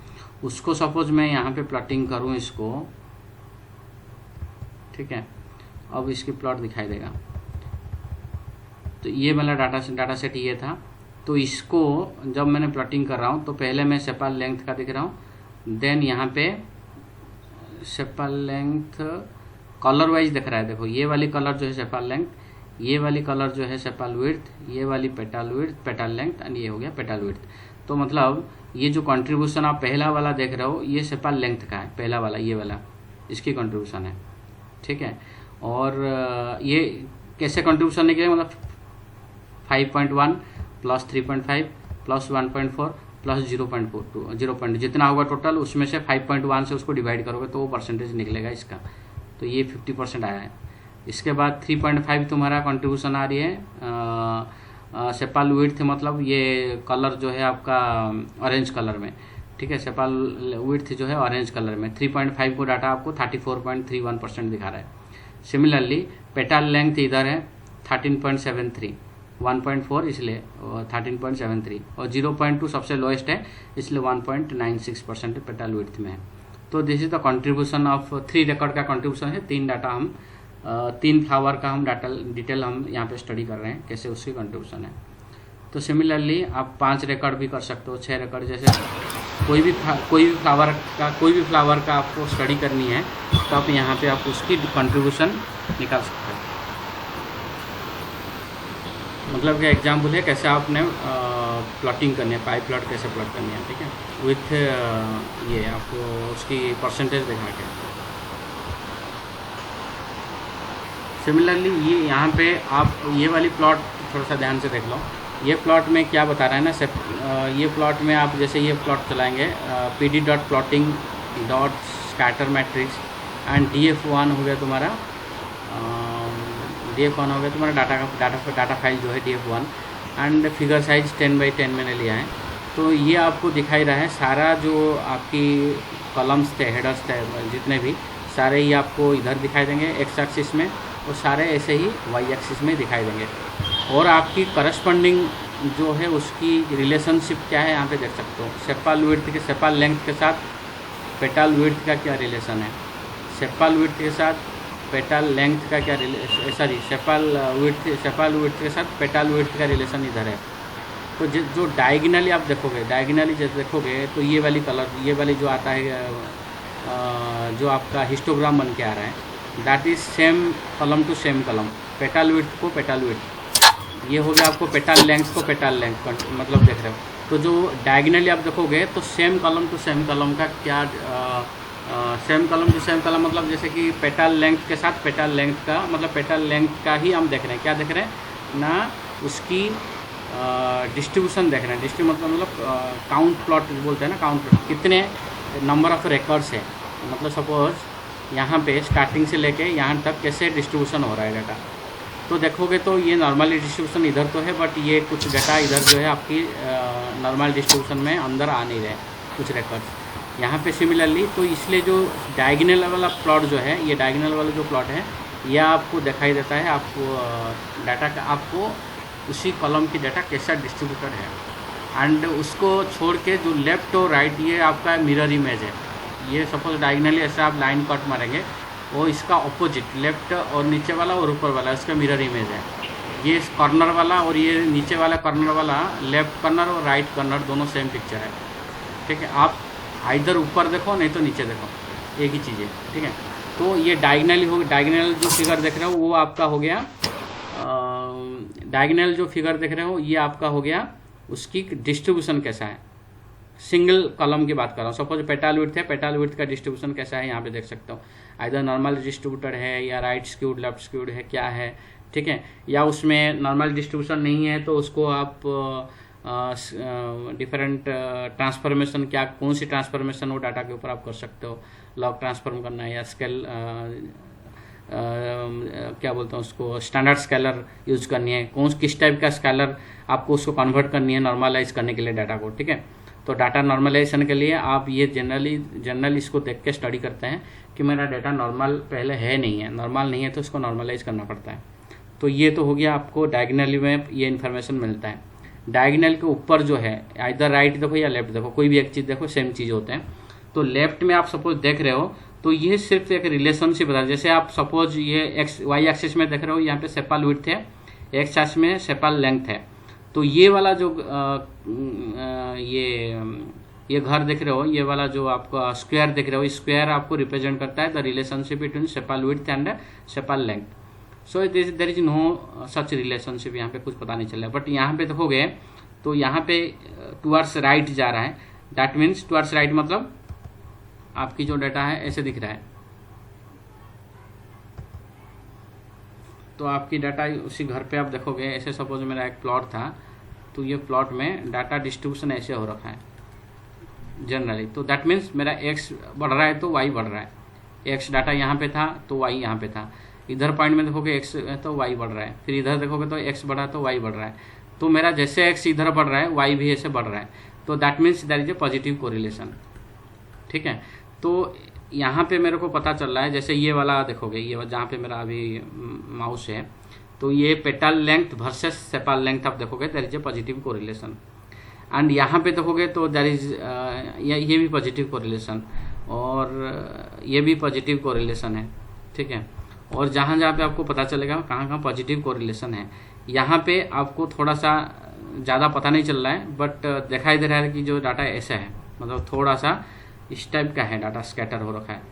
उसको सपोज मैं यहाँ पे प्लॉटिंग करूँ इसको। ठीक है, अब इसकी प्लॉट दिखाई देगा। तो ये वाला डाटा सेट ये था। तो इसको जब मैंने प्लॉटिंग कर रहा हूँ तो पहले मैं सेपाल लेंथ का दिख रहा हूँ, देन यहाँ पे सेपाल लेंथ कलर वाइज दिख रहा है। देखो ये वाली कलर जो है सेपाल लेंथ, ये वाली कलर जो है सेपाल विड्थ, ये वाली पेटाल लेंथ एंड ये हो गया पेटाल विड्थ। तो मतलब ये जो कंट्रीब्यूशन आप पहला वाला देख रहे हो ये सेपाल लेंथ का है, पहला वाला ये वाला इसकी कंट्रीब्यूशन है। ठीक है, और ये कैसे कंट्रीब्यूशन निकले, मतलब 5.1 प्लस 3.5 प्लस 1.4 प्लस 0.4 जितना होगा टोटल, उसमें से 5.1 से उसको डिवाइड करोगे तो वो परसेंटेज निकलेगा इसका। तो ये 50% आया है। इसके बाद 3.5 तुम्हारा कंट्रीब्यूशन आ रही है सेपाल विड्थ, मतलब ये कलर जो है आपका ऑरेंज कलर में। ठीक है, सेपाल विड्थ जो है ऑरेंज कलर में 3.5 को डाटा आपको 34.31% दिखा रहा है। सिमिलरली पेटाल लेंथ इधर है 13.73, 1.4 इसलिए 13.73 और 0.2 सबसे लोएस्ट है इसलिए 1.96% पेटाल विड्थ में है। तो this is the contribution of 3 record का कंट्रीब्यूशन है। 3 डाटा हम 3 फ्लावर का हम डाटा डिटेल हम यहाँ पे स्टडी कर रहे हैं कैसे उसकी कंट्रीब्यूशन है। तो सिमिलरली आप 5 रिकॉर्ड भी कर सकते हो, 6 रिकॉर्ड, जैसे कोई भी फ्लावर का आपको स्टडी करनी है तो आप यहाँ पे आप उसकी कंट्रीब्यूशन निकाल सकते हैं। मतलब कि एग्जाम्पल है कैसे आपने प्लॉटिंग करनी है, पाई प्लॉट कैसे प्लॉट करनी है। ठीक है, विथ ये आपको उसकी परसेंटेज दिखा के। सिमिलरली ये यहाँ पे आप ये वाली प्लॉट थोड़ा सा ध्यान से देख लो। ये प्लॉट में क्या बता रहा है ना, ये प्लॉट में आप जैसे ये प्लॉट चलाएंगे PD.plotting.scatter मैट्रिक्स एंड DF1 हो गया तुम्हारा DF1 हो गया तो मेरा डाटा फाइल जो है DF1 and figure size 10x10 मैंने लिया है। तो ये आपको दिखाई रहा है सारा जो आपकी कॉलम्स थे, हेडर्स थे, जितने भी सारे ही आपको इधर दिखाई देंगे एक्स एक्सिस में, और सारे ऐसे ही वाई एक्सिस में दिखाई देंगे। और आपकी करस्पॉन्डिंग जो है उसकी रिलेशनशिप क्या है यहाँ पे देख सकते हो। सेपल विड्थ के सेपल लेंथ के साथ पेटल विड्थ का क्या रिलेशन है, सेपल विड्थ के साथ पेटल लेंथ का क्या सॉरी सेपल विड्थ के साथ पेटल विड्थ का रिलेशन इधर है। तो जो डायगनली आप देखोगे, डायगनली जब देखोगे तो ये वाली कलर, ये वाली जो आता है जो आपका हिस्टोग्राम बन के आ रहा है, दैट इज सेम कलम टू सेम कलम, पेटल विड्थ को पेटल विड्थ। ये हो गया आपको पेटल लेंथ को पेटल लेंथ मतलब देख रहे हो। तो जो डायगनली आप देखोगे तो सेम कलम टू सेम कलम का क्या सेम कलम टू सेम कलम मतलब जैसे कि पेटल लेंथ के साथ पेटल लेंथ का मतलब पेटल लेंथ का ही हम देख रहे हैं। क्या देख रहे हैं ना, उसकी डिस्ट्रीब्यूशन देख रहे हैं। डिस्ट्रीब्यूशन मतलब काउंट प्लॉट बोलते हैं ना, काउंट प्लॉट कितने नंबर ऑफ रिकॉर्ड्स है, मतलब सपोज यहाँ पे स्टार्टिंग से लेके यहाँ तक कैसे डिस्ट्रीब्यूशन हो रहा है डाटा। तो देखोगे तो ये नॉर्मली डिस्ट्रीब्यूशन इधर तो है, बट ये कुछ डाटा इधर जो है आपकी नॉर्मल डिस्ट्रीब्यूशन में अंदर आ नहीं रहे कुछ रिकॉर्ड्स यहाँ पे सिमिलरली। तो इसलिए जो डायगनल वाला प्लॉट जो है, ये डायगनल वाला जो प्लॉट है ये आपको दिखाई देता है आपको डाटा का, आपको उसी कॉलम की डाटा कैसा डिस्ट्रीब्यूटर है। एंड उसको छोड़ के जो लेफ्ट और राइट ये आपका मिरर इमेज है। ये सपोज डायगनली ऐसा आप लाइन कट मारेंगे, वो इसका ऑपोजिट लेफ्ट और नीचे वाला और ऊपर वाला इसका मिरर इमेज है। ये कॉर्नर वाला और ये नीचे वाला कॉर्नर वाला, लेफ्ट कॉर्नर और राइट कॉर्नर दोनों सेम पिक्चर है। ठीक है, आप इधर ऊपर देखो नहीं तो नीचे देखो, एक ही चीज़ है। ठीक है, तो ये डायगनली हो, डायगनल जो फिगर देख रहे हो वो आपका हो गया, डायगनल जो फिगर देख रहे हो ये आपका हो गया उसकी डिस्ट्रीब्यूशन कैसा है। सिंगल कॉलम की बात कर रहा हूँ। सपोज पेटल विड्थ है, पेटल विड्थ का डिस्ट्रीब्यूशन कैसा है यहाँ पे देख सकता हूँ। आइदर नॉर्मल डिस्ट्रीब्यूटर है या राइट स्क्यूड लेफ्ट स्क्यूड है, क्या है। ठीक है, या उसमें नॉर्मल डिस्ट्रीब्यूशन नहीं है तो उसको आप डिफरेंट ट्रांसफॉर्मेशन, क्या कौन सी ट्रांसफॉर्मेशन वो डाटा के ऊपर आप कर सकते हो। लॉग ट्रांसफॉर्म करना है या स्केल क्या बोलते हैं उसको, स्टैंडर्ड स्केलर यूज करनी है, किस टाइप का स्केलर आपको उसको कन्वर्ट करनी है नॉर्मलाइज करने के लिए डाटा को। ठीक है, तो डाटा नॉर्मलाइजेशन के लिए आप ये जनरली इसको देख के स्टडी करते हैं कि मेरा डाटा नॉर्मल पहले है नहीं है, नॉर्मल नहीं है तो उसको नॉर्मलाइज करना पड़ता है। तो ये तो हो गया, आपको डायगनली में ये इन्फॉर्मेशन मिलता है। डायगनल के ऊपर जो है इधर राइट देखो या लेफ्ट देखो, कोई भी एक चीज़ देखो सेम चीज़ होते हैं। तो लेफ्ट में आप सपोज देख रहे हो तो ये सिर्फ एक रिलेशनशिप बता, जैसे आप सपोज ये एक्स वाई एक्सिस में देख रहे हो, यहाँ पे सेपल विड्थ है, एक्स एक्सिस में सेपल लेंथ है। तो ये वाला जो ये घर देख रहे हो, ये वाला जो आपका स्क्वायर देख रहे हो, स्क्वायर आपको रिप्रेजेंट करता है the relationship between sepal width and sepal length. So there is no such relationship, यहाँ पे कुछ पता नहीं चल रहा है। बट यहाँ पे देखोगे तो यहाँ पे टुवर्ड्स राइट जा रहा है, दैट मीन्स टुवर्ड्स राइट मतलब आपकी जो डाटा है ऐसे दिख रहा है। तो आपकी डाटा उसी घर पे आप देखोगे ऐसे, सपोज मेरा एक प्लॉट था तो ये प्लॉट में डाटा डिस्ट्रीब्यूशन ऐसे हो रखा है जनरली। तो दैट मीन्स मेरा एक्स बढ़ रहा है तो वाई बढ़ रहा है, एक्स डाटा यहाँ पे था तो वाई यहाँ पे था। इधर पॉइंट में देखोगे एक्स है तो वाई बढ़ रहा है, फिर इधर देखोगे तो एक्स बढ़ा तो वाई बढ़ रहा है। तो मेरा जैसे एक्स इधर बढ़ रहा है वाई भी ऐसे बढ़ रहा है, तो that means there is a positive correlation. ठीक है, तो यहाँ पे मेरे को पता चल रहा है, जैसे ये वाला देखोगे, ये जहाँ पे मेरा अभी माउस है, तो ये petal length versus sepal length आप देखोगे there is a positive correlation. And यहाँ पे देखोगे तो देयर इज ये भी पॉजिटिव कोरिलेशन और ये भी पॉजिटिव कोरिलेशन है। ठीक है, और जहाँ जहाँ पे आपको पता चलेगा कहाँ कहाँ पॉजिटिव कोरिलेशन है, यहाँ पे आपको थोड़ा सा ज़्यादा पता नहीं चल रहा है, बट दिखाई दे रहा है कि जो डाटा ऐसा है, मतलब थोड़ा सा इस टाइप का है, डाटा स्कैटर हो रखा है,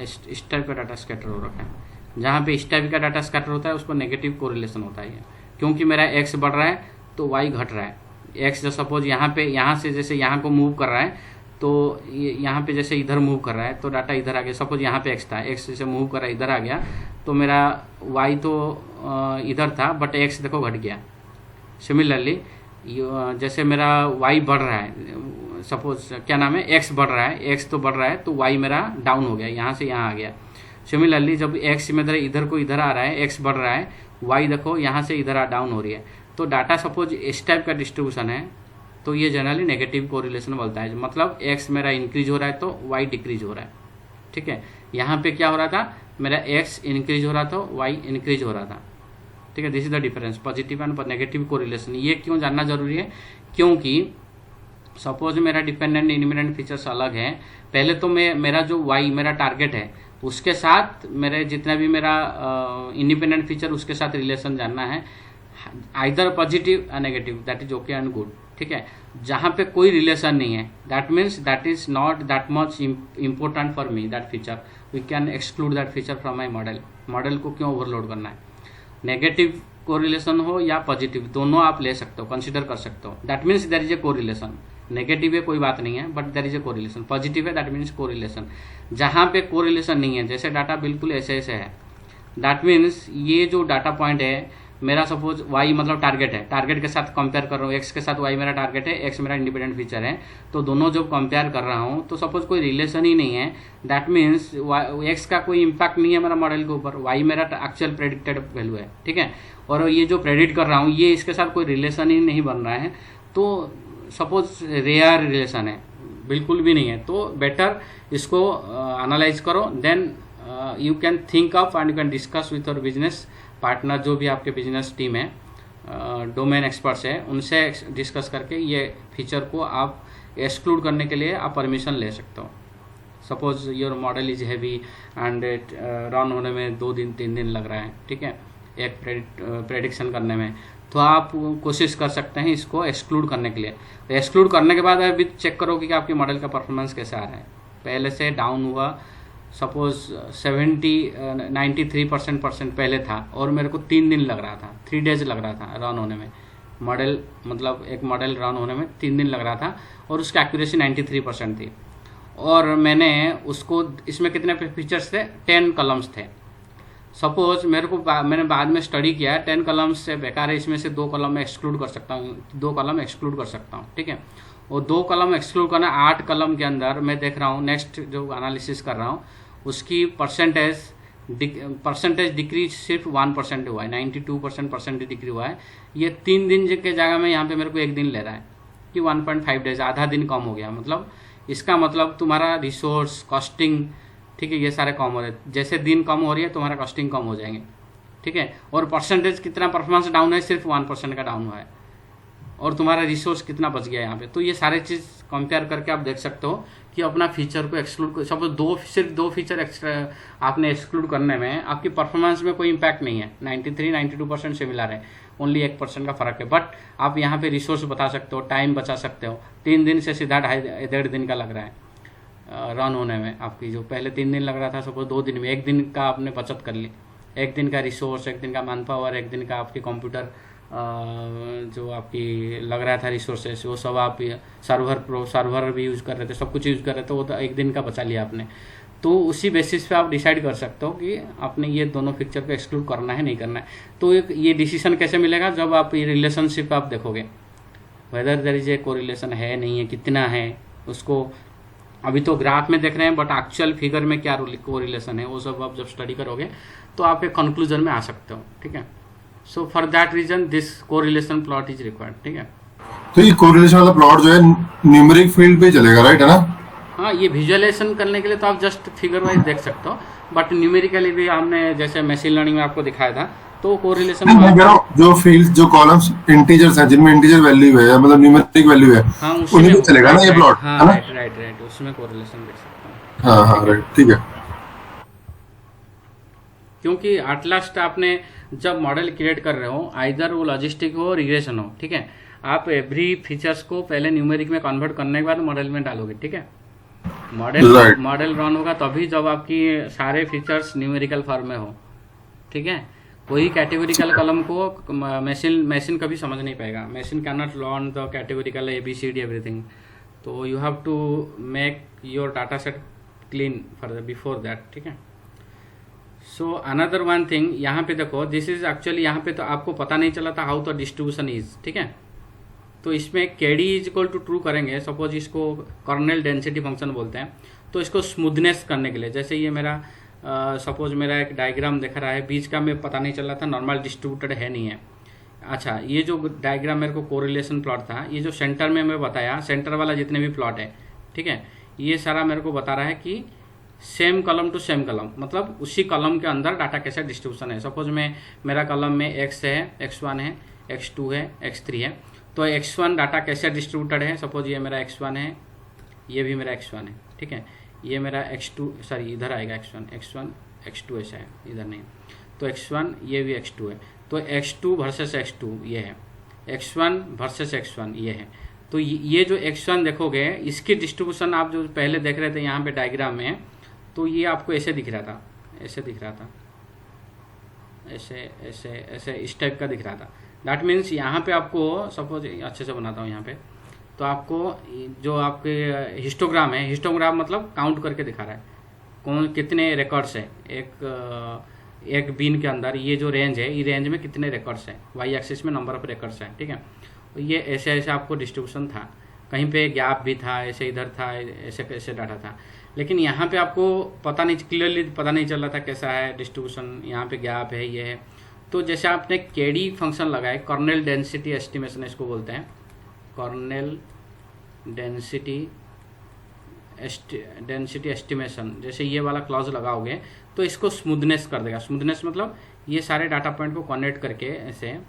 इस टाइप का डाटा स्कैटर हो रखा है। जहाँ पे इस टाइप का डाटा स्कैटर होता है उसको नेगेटिव कोरिलेशन होता है, क्योंकि मेरा एक्स बढ़ रहा है तो वाई घट रहा है। एक्स जो सपोज यहाँ से जैसे यहाँ को मूव कर रहा है, तो यहाँ पे जैसे इधर मूव कर रहा है तो डाटा इधर आ गया। सपोज यहाँ पे एक्स था, एक्स जैसे मूव कर रहा है इधर आ गया, तो मेरा वाई तो इधर था बट एक्स देखो घट गया। सिमिलरली जैसे मेरा वाई बढ़ रहा है, सपोज क्या नाम है, एक्स बढ़ रहा है, एक्स तो बढ़ रहा है तो वाई मेरा डाउन हो गया, यहाँ से यहाँ आ गया। सिमिलरली जब एक्स मेरा इधर को इधर आ रहा है, एक्स बढ़ रहा है, वाई देखो यहाँ से इधर डाउन हो रही है, तो डाटा सपोज इस टाइप का डिस्ट्रीब्यूशन है तो ये जनरली नेगेटिव कोरिलेशन बोलता है, मतलब एक्स मेरा इंक्रीज हो रहा है तो वाई डिक्रीज हो रहा है। ठीक है, यहाँ पे क्या हो रहा था, मेरा एक्स इंक्रीज हो रहा था, वाई इंक्रीज हो रहा था। ठीक है, this is the difference, positive and negative correlation. ये क्यों जानना जरूरी है, क्योंकि सपोज मेरा डिपेंडेंट इंडिपेंडेंट फीचर्स अलग है, पहले तो मेरा जो वाई मेरा टारगेट है उसके साथ मेरे जितना भी मेरा इंडिपेंडेंट फीचर उसके साथ रिलेशन जानना है, आइदर पॉजिटिव या negative, that is okay and good. ठीक है, जहाँ पे कोई रिलेशन नहीं है that means that is not that much important for me that feature, we can exclude that feature from my model. Model को क्यों ओवरलोड करना है, नेगेटिव कोरिलेशन हो या पॉजिटिव दोनों आप ले सकते हो, कंसिडर कर सकते हो, that means there is a correlation. Negative है कोई बात नहीं है but there is a correlation, positive है दैट मीन्स कोरिलेशन। जहाँ पे कोरिलेशन नहीं है, जैसे डाटा बिल्कुल ऐसे ऐसे है, दैट मीन्स ये जो डाटा पॉइंट है मेरा सपोज वाई मतलब टारगेट है, टारगेट के साथ कंपेयर कर रहा हूँ, एक्स के साथ वाई मेरा टारगेट है, एक्स मेरा इंडिपेंडेंट फीचर है, तो दोनों जब कंपेयर कर रहा हूँ तो सपोज कोई रिलेशन ही नहीं है, दैट मीन्स एक्स का कोई इम्पैक्ट नहीं है मेरा मॉडल के ऊपर, वाई मेरा एक्चुअल प्रेडिक्टेड वैल्यू है। ठीक है, और ये जो प्रेडिक्ट कर रहा हूँ ये इसके साथ कोई रिलेशन ही नहीं बन रहा है, तो सपोज रेयर रिलेशन है, बिल्कुल भी नहीं है, तो बेटर इसको एनालाइज करो, then you can think of and you can discuss with your business partner, जो भी आपके बिजनेस टीम है, डोमेन एक्सपर्ट्स है, उनसे डिस्कस करके ये फीचर को आप एक्सक्लूड करने के लिए आप परमिशन ले सकते हो। Suppose your model is heavy and run होने में 2 दिन 3 दिन लग रहा है, ठीक है, एक प्रेडिक्शन करने में, तो आप कोशिश कर सकते हैं इसको एक्सक्लूड करने के लिए। तो एक्सक्लूड करने के बाद अभी चेक करोगे कि आपकी मॉडल का परफॉर्मेंस कैसा आ रहा है। पहले से डाउन हुआ, सपोज 93% पहले था और मेरे को 3 दिन लग रहा था, 3 डेज लग रहा था रन होने में, मॉडल मतलब एक मॉडल रन होने में 3 दिन लग रहा था और उसकी एक्यूरेसी 93% थी, और मैंने उसको, इसमें कितने फीचर्स थे, 10 कॉलम्स थे। सपोज मैंने बाद में स्टडी किया, 10 कॉलम्स से बेकार है, इसमें से 2 कॉलम में एक्सक्लूड कर सकता हूँ, 2 कॉलम एक्सक्लूड कर सकता हूँ। ठीक है, और 2 कॉलम एक्सक्लूड करना, 8 कॉलम के अंदर मैं देख रहा हूँ, नेक्स्ट जो एनालिसिस कर रहा हूँ उसकी परसेंटेज डिक्रीज सिर्फ 1% हुआ है, 92% परसेंटेज डिक्री हुआ है। ये 3 दिन के जगह में यहाँ पे मेरे को 1 दिन ले रहा है कि 1.5 डेज, आधा दिन कम हो गया। मतलब इसका मतलब तुम्हारा रिसोर्स कॉस्टिंग, ठीक है, ये सारे कम हो रहे हैं। जैसे दिन कम हो रही है तुम्हारा कॉस्टिंग कम हो जाएंगे। ठीक है, और परसेंटेज कितना परफॉर्मेंस डाउन है, सिर्फ 1% का डाउन हुआ है, और तुम्हारा रिसोर्स कितना बच गया यहाँ पे। तो ये सारे चीज़ कंपेयर करके आप देख सकते हो कि अपना फीचर को एक्सक्लूड, सपोज सिर्फ दो फीचर एक्स्ट्रा आपने एक्सक्लूड करने में आपकी परफॉर्मेंस में कोई इम्पैक्ट नहीं है, 93-92% सिमिलर है, ओनली 1% का फर्क है। बट आप यहाँ पे रिसोर्स बता सकते हो, टाइम बचा सकते हो। 3 दिन से सीधा 2.5 दिन का लग रहा है रन होने में, आपकी जो पहले 3 दिन लग रहा था, सपोज 2 दिन में 1 दिन का आपने बचत कर ली। 1 दिन का रिसोर्स, 1 दिन का मैन पावर, 1 दिन का आपकी कंप्यूटर जो आपकी लग रहा था रिसोर्सेस, वो सब आप सर्वर भी यूज़ कर रहे थे, सब कुछ यूज़ कर रहे थे, वो तो 1 दिन का बचा लिया आपने। तो उसी बेसिस पे आप डिसाइड कर सकते हो कि आपने ये दोनों पिक्चर को एक्सक्लूड करना है नहीं करना है। तो ये डिसीजन कैसे मिलेगा, जब आप ये रिलेशनशिप आप देखोगे, whether there is a correlation है नहीं है, कितना है, उसको अभी तो ग्राफ में देख रहे हैं, बट एक्चुअल फिगर में क्या कोरिलेशन है, वो सब आप जब स्टडी करोगे तो आप एक कंक्लूजन में आ सकते हो। ठीक है, so for that reason this correlation plot is required. ठीक है, तो ये कोरिलेशन वाला प्लॉट जो है न्यूमेरिक फील्ड पे चलेगा, राइट है ना? हाँ, ये विजुअलाइजेशन करने के लिए तो आप जस्ट फिगर वाइज देख सकते हो, बट न्यूमेरिकली भी हमने जैसे मशीन लर्निंग में आपको दिखाया था, तो कोरिलेशन जो फील्ड, जो कॉलम्स इंटीजर्स हैं, जिनमें इंटीजर वैल्यू है, मतलब न्यूमेरिक वैल्यू है, हाँ, उन्हीं पे चलेगा ना ये प्लॉट, हाँ, है ना? राइट, उसमें कोरिलेशन देख सकते हो। हाँ हाँ राइट, ठीक है। क्योंकि एट लास्ट आपने जब मॉडल क्रिएट कर रहे हो, आइदर वो लॉजिस्टिक हो, रिग्रेशन हो, ठीक है, आप एवरी फीचर्स को पहले न्यूमेरिक में कन्वर्ट करने के बाद मॉडल में डालोगे। ठीक है, मॉडल रन होगा तभी जब आपकी सारे फीचर्स न्यूमेरिकल फॉर्म में हो। ठीक है, कोई कैटेगोरिकल कॉलम को मशीन कभी समझ नहीं पाएगा। Machine can not learn the categorical ABCD everything, तो you have to make your data set clean for before that. ठीक है, सो अनदर वन थिंग, यहाँ पे देखो, दिस इज एक्चुअली, यहाँ पे तो आपको पता नहीं चला था हाउ द डिस्ट्रीब्यूशन इज। ठीक है, तो इसमें KD is equal to true करेंगे, सपोज इसको कर्नेल डेंसिटी फंक्शन बोलते हैं, तो इसको स्मूथनेस करने के लिए, जैसे ये मेरा सपोज मेरा एक डायग्राम दिख रहा है, बीच का में पता नहीं चल रहा था नॉर्मल डिस्ट्रीब्यूटेड है नहीं है। अच्छा, ये जो डायग्राम मेरे को कोरिलेशन प्लॉट था, ये जो सेंटर में मैं बताया, सेंटर वाला जितने भी प्लॉट है, ठीक है, ये सारा मेरे को बता रहा है कि same column to same column, मतलब उसी कॉलम के अंदर डाटा कैसा डिस्ट्रीब्यूशन है। सपोज में मेरा कॉलम में x है, x1 है, x2 है, x3 है, तो x1 डाटा कैसे डिस्ट्रीब्यूटेड है। सपोज ये मेरा x1 है, ये भी मेरा x1 है, ठीक है, ये मेरा x2, सॉरी इधर आएगा x1 x2 ऐसा है, इधर नहीं, तो x1 ये भी x2 है, तो x2 वर्सेस x2 ये है, x1 वर्सेस x1 ये है। तो ये जो x1 देखोगे, इसकी डिस्ट्रीब्यूशन आप जो पहले देख रहे थे यहाँ पे डायग्राम में, तो ये आपको ऐसे दिख रहा था, ऐसे दिख रहा था, ऐसे ऐसे ऐसे इस टाइप का दिख रहा था। दैट मीन्स यहाँ पे आपको, सपोज अच्छे से बनाता हूँ यहाँ पे, तो आपको जो आपके हिस्टोग्राम है, हिस्टोग्राम मतलब काउंट करके दिखा रहा है कौन कितने रिकॉर्ड्स है एक बीन के अंदर। ये जो रेंज है, ये रेंज में कितने रिकॉर्ड्स हैं, वाई एक्सिस में नंबर ऑफ रिकॉर्ड्स हैं, ठीक है। तो ये ऐसे ऐसे आपको डिस्ट्रीब्यूशन था, कहीं पे गैप भी था, ऐसे इधर था, ऐसे कैसे डाटा था। लेकिन यहाँ पे आपको पता नहीं, क्लियरली पता नहीं चल रहा था कैसा है डिस्ट्रीब्यूशन, यहाँ पे गैप है, ये है। तो जैसे आपने केडी फंक्शन लगाए, कर्नेल डेंसिटी एस्टिमेशन इसको बोलते हैं, कर्नेल डेंसिटी एस्टिमेशन, जैसे ये वाला क्लॉज लगाओगे तो इसको स्मूथनेस कर देगा। स्मूथनेस मतलब ये सारे डाटा पॉइंट को कनेक्ट करके ऐसे,